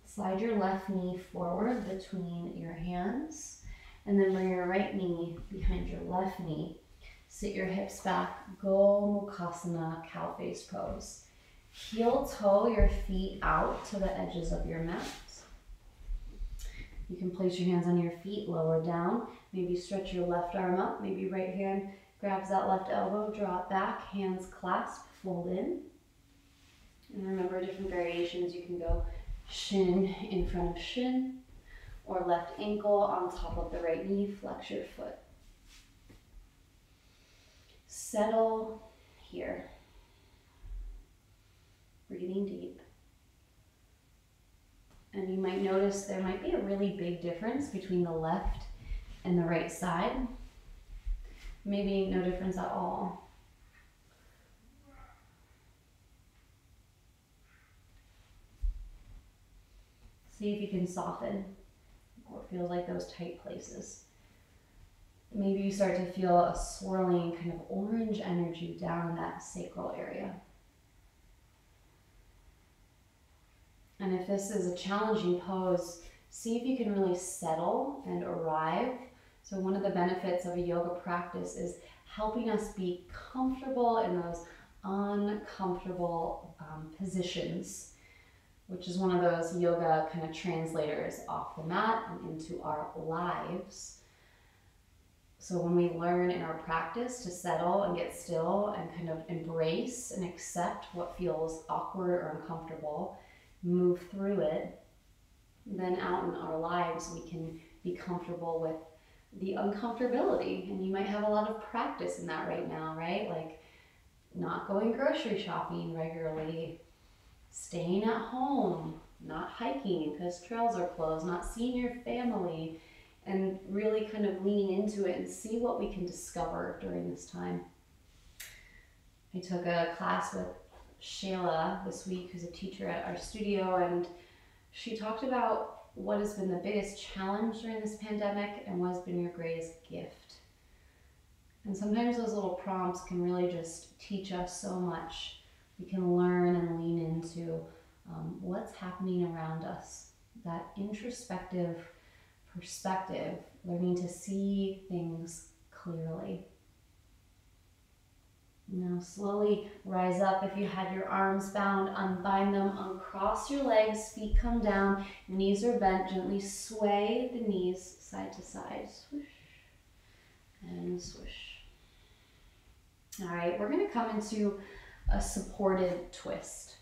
Slide your left knee forward between your hands and then bring your right knee behind your left knee. Sit your hips back, Go Mukhasana, cow face pose. Heel toe your feet out to the edges of your mat. You can place your hands on your feet, lower down. Maybe stretch your left arm up. Maybe right hand grabs that left elbow, draw it back, hands clasp, fold in. And remember, different variations. You can go shin in front of shin, or left ankle on top of the right knee, flex your foot. Settle here. Breathing deep. And you might notice there might be a really big difference between the left and the right side. Maybe no difference at all. See if you can soften what feels like those tight places. Maybe you start to feel a swirling kind of orange energy down in that sacral area. And if this is a challenging pose, see if you can really settle and arrive. So one of the benefits of a yoga practice is helping us be comfortable in those uncomfortable positions, which is one of those yoga kind of translators off the mat and into our lives. So when we learn in our practice to settle and get still and kind of embrace and accept what feels awkward or uncomfortable, move through it, then out in our lives we can be comfortable with the uncomfortability. And you might have a lot of practice in that right now, right? Like not going grocery shopping regularly, staying at home, not hiking because trails are closed, not seeing your family, and really kind of lean into it and see what we can discover during this time. I took a class with Shayla this week, who's a teacher at our studio, and she talked about what has been the biggest challenge during this pandemic and what has been your greatest gift. And sometimes those little prompts can really just teach us so much. We can learn and lean into what's happening around us, that introspective perspective, learning to see things clearly. Now slowly rise up. If you had your arms bound, unbind them, uncross your legs, feet come down, knees are bent, gently sway the knees side to side, swoosh and swoosh. All right, we're gonna come into a supported twist.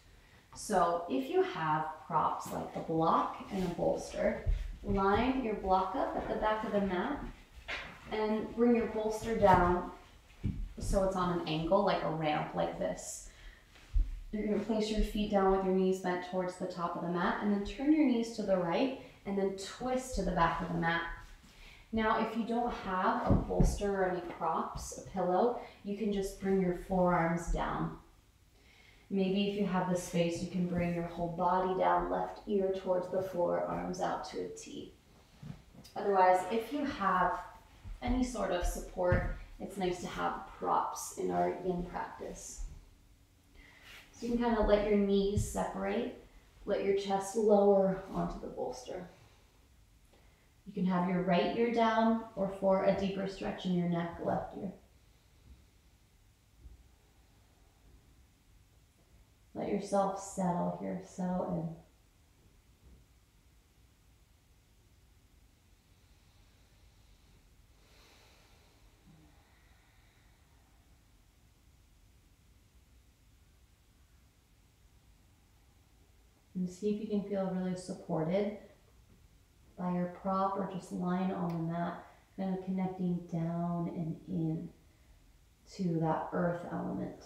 So if you have props like a block and a bolster, line your block up at the back of the mat and bring your bolster down so it's on an angle, like a ramp, like this. You're going to place your feet down with your knees bent towards the top of the mat, and then turn your knees to the right and then twist to the back of the mat. Now, if you don't have a bolster or any props, a pillow, you can just bring your forearms down. Maybe if you have the space, you can bring your whole body down, left ear towards the floor, arms out to a T. Otherwise, if you have any sort of support, it's nice to have props in our yin practice. So you can kind of let your knees separate, let your chest lower onto the bolster. You can have your right ear down, or for a deeper stretch in your neck, left ear. Let yourself settle here, settle in. And see if you can feel really supported by your prop or just lying on the mat, kind of connecting down and in to that earth element.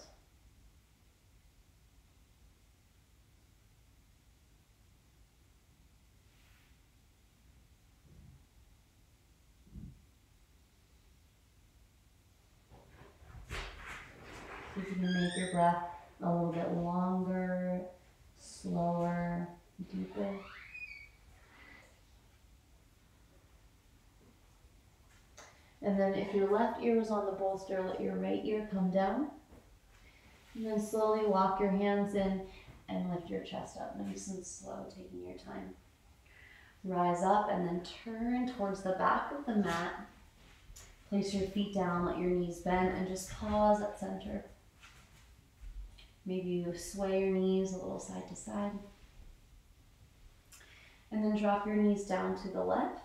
See if you can make your breath a little bit longer, slower, deeper. And then if your left ear was on the bolster, let your right ear come down. And then slowly walk your hands in and lift your chest up, nice and slow, taking your time. Rise up and then turn towards the back of the mat. Place your feet down, let your knees bend, and just pause at center. Maybe you sway your knees a little side to side. And then drop your knees down to the left.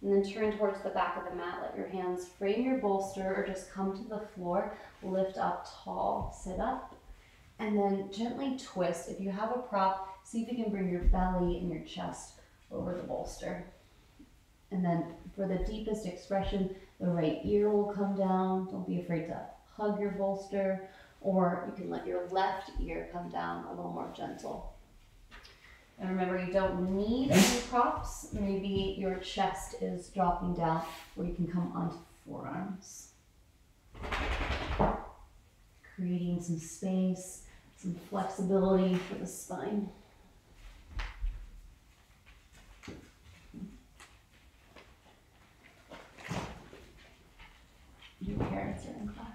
And then turn towards the back of the mat. Let your hands frame your bolster or just come to the floor. Lift up tall, sit up. And then gently twist. If you have a prop, see if you can bring your belly and your chest over the bolster. And then for the deepest expression, the right ear will come down. Don't be afraid to hug your bolster. Or you can let your left ear come down a little more gentle. And remember, you don't need any props. Maybe your chest is dropping down, or you can come onto forearms. Creating some space, some flexibility for the spine. Your parents are in class.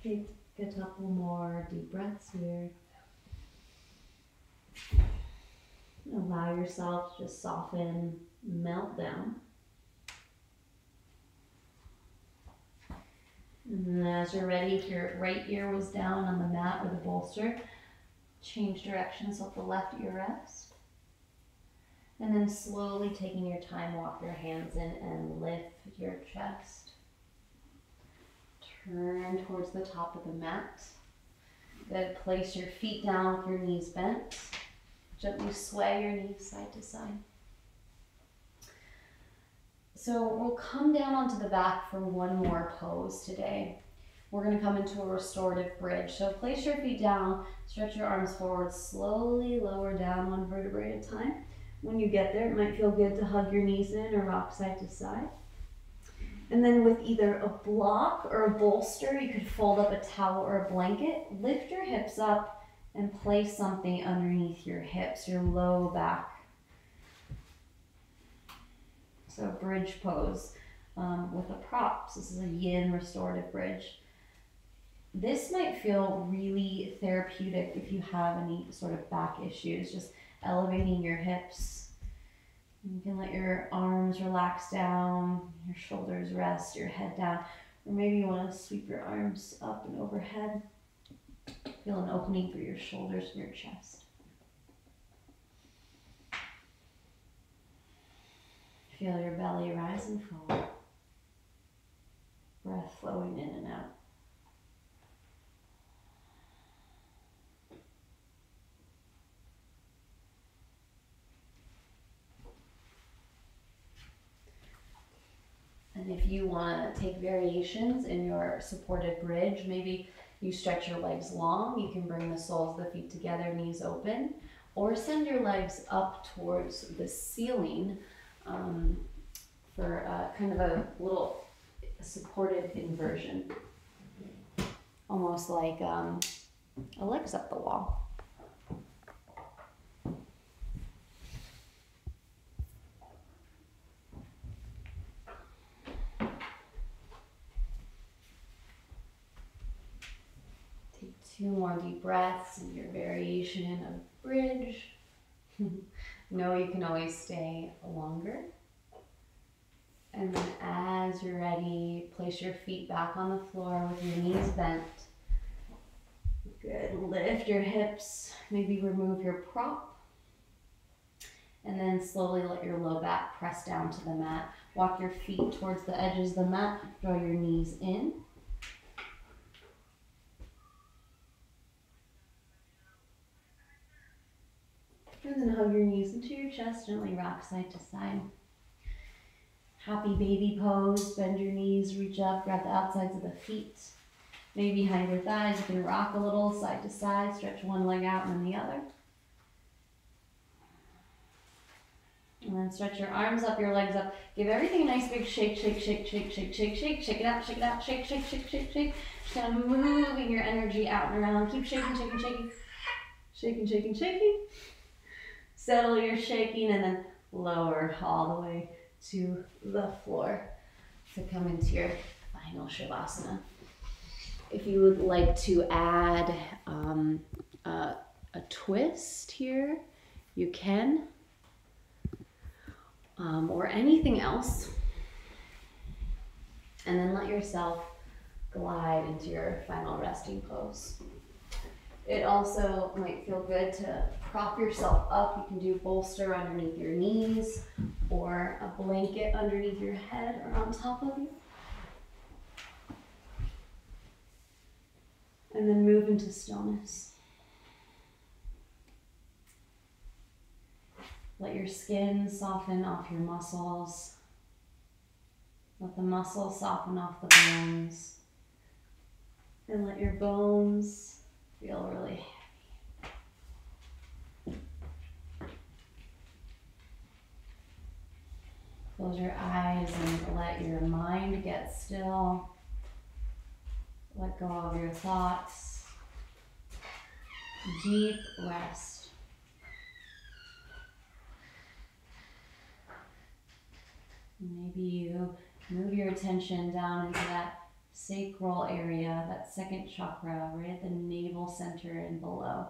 Take a couple more deep breaths here. Allow yourself to just soften, melt down. And then as you're ready, if your right ear was down on the mat or the bolster, change direction so let the left ear rest. And then slowly taking your time, walk your hands in and lift your chest. Turn towards the top of the mat. Good. Place your feet down with your knees bent. Gently sway your knees side to side. So we'll come down onto the back for one more pose today. We're going to come into a restorative bridge. So place your feet down, stretch your arms forward, slowly lower down one vertebrae at a time. When you get there, it might feel good to hug your knees in or rock side to side. And then with either a block or a bolster, you could fold up a towel or a blanket, lift your hips up and place something underneath your hips, your low back. So bridge pose with a prop. So this is a yin restorative bridge. This might feel really therapeutic if you have any sort of back issues, just elevating your hips. You can let your arms relax down, your shoulders rest, your head down, or maybe you want to sweep your arms up and overhead. Feel an opening through your shoulders and your chest. Feel your belly rise and fall. Breath flowing in and out. And if you want to take variations in your supported bridge, maybe you stretch your legs long. You can bring the soles of the feet together, knees open, or send your legs up towards the ceiling for kind of a little supported inversion. Almost like a legs up the wall. Two more deep breaths in your variation of bridge. Know you can always stay longer. And then as you're ready, place your feet back on the floor with your knees bent. Good. Lift your hips. Maybe remove your prop. And then slowly let your low back press down to the mat. Walk your feet towards the edges of the mat. Draw your knees in. And then hug your knees into your chest, gently rock side to side. Happy baby pose, bend your knees, reach up, grab the outsides of the feet. Maybe behind your thighs, you can rock a little side to side, stretch one leg out and then the other. And then stretch your arms up, your legs up. Give everything a nice big shake, shake, shake, shake, shake, shake, shake, shake it out, shake it out, shake, shake, shake, shake, shake. Just kind of moving your energy out and around. Keep shaking, shaking, shaking. Shaking, shaking, shaking. Settle your shaking and then lower all the way to the floor to come into your final Shavasana. If you would like to add a twist here, you can, or anything else. And then let yourself glide into your final resting pose. It also might feel good to prop yourself up. You can do bolster underneath your knees or a blanket underneath your head or on top of you. And then move into stillness. Let your skin soften off your muscles. Let the muscles soften off the bones. And let your bones feel really heavy. Close your eyes and let your mind get still. Let go of your thoughts. Deep rest. Maybe you move your attention down into that sacral area, that second chakra, right at the navel center and below,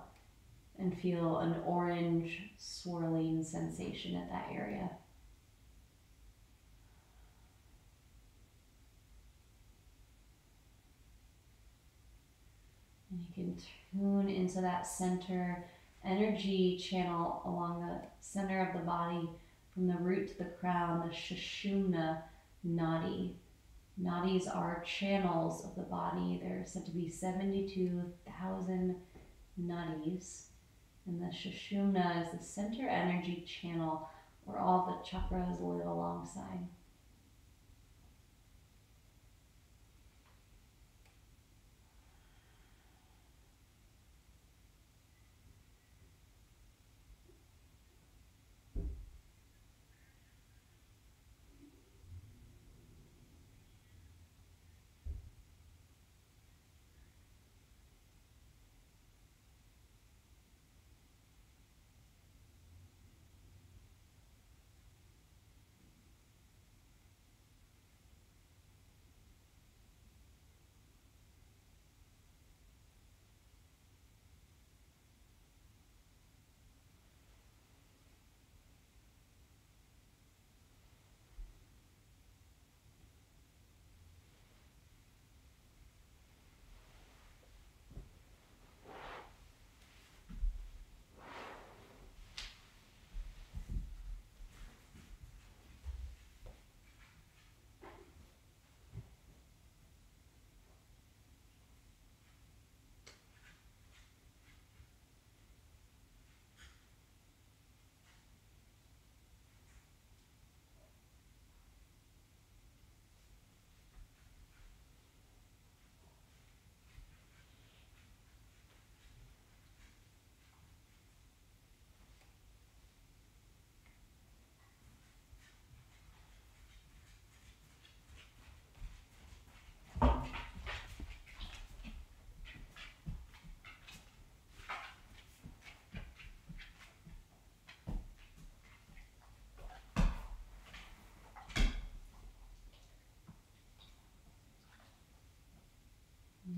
and feel an orange swirling sensation at that area. And you can tune into that center energy channel along the center of the body from the root to the crown, the Sushumna Nadi. Nadis are channels of the body. There are said to be 72,000 nadis. And the Sushumna is the center energy channel where all the chakras live alongside.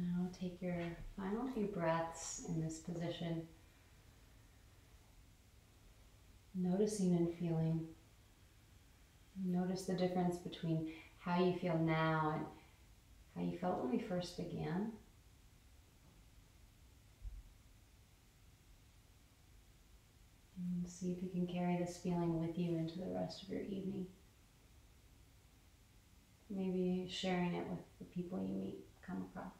Now take your final few breaths in this position, noticing and feeling. Notice the difference between how you feel now and how you felt when we first began. And see if you can carry this feeling with you into the rest of your evening. Maybe sharing it with the people you meet, come across.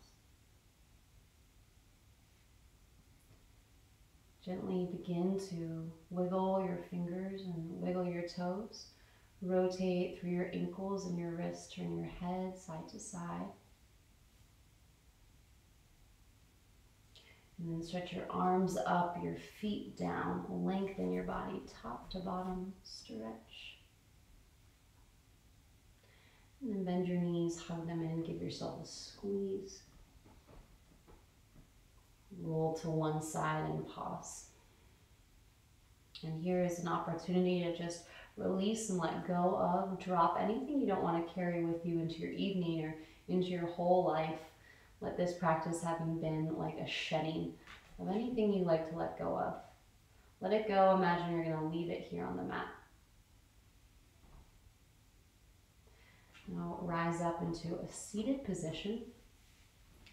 Gently begin to wiggle your fingers and wiggle your toes. Rotate through your ankles and your wrists. Turn your head side to side. And then stretch your arms up, your feet down. Lengthen your body top to bottom. Stretch. And then bend your knees, hug them in, give yourself a squeeze. Roll to one side and pause. And here is an opportunity to just release and let go of, drop anything you don't want to carry with you into your evening or into your whole life. Let this practice having been like a shedding of anything you like to let go of. Let it go. Imagine you're going to leave it here on the mat. Now rise up into a seated position,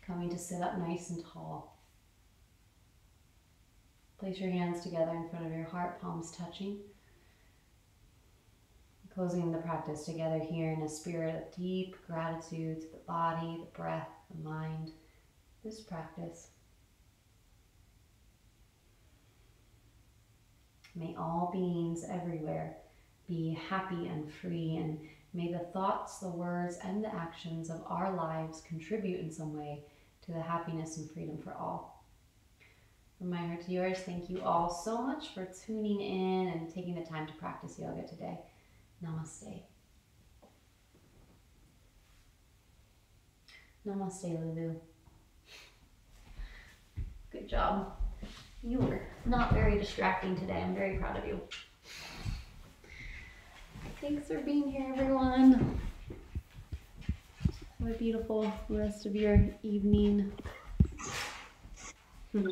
coming to sit up nice and tall. Place your hands together in front of your heart, palms touching. Closing the practice together here in a spirit of deep gratitude to the body, the breath, the mind, this practice. May all beings everywhere be happy and free, and may the thoughts, the words, and the actions of our lives contribute in some way to the happiness and freedom for all. From my heart to yours, thank you all so much for tuning in and taking the time to practice yoga today. Namaste. Namaste, Lulu. Good job. You were not very distracting today. I'm very proud of you. Thanks for being here, everyone. Have a beautiful rest of your evening. It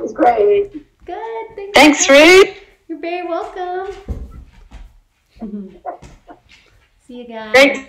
was great. Good. Thanks, Ruth. You're very welcome. See you guys. Great.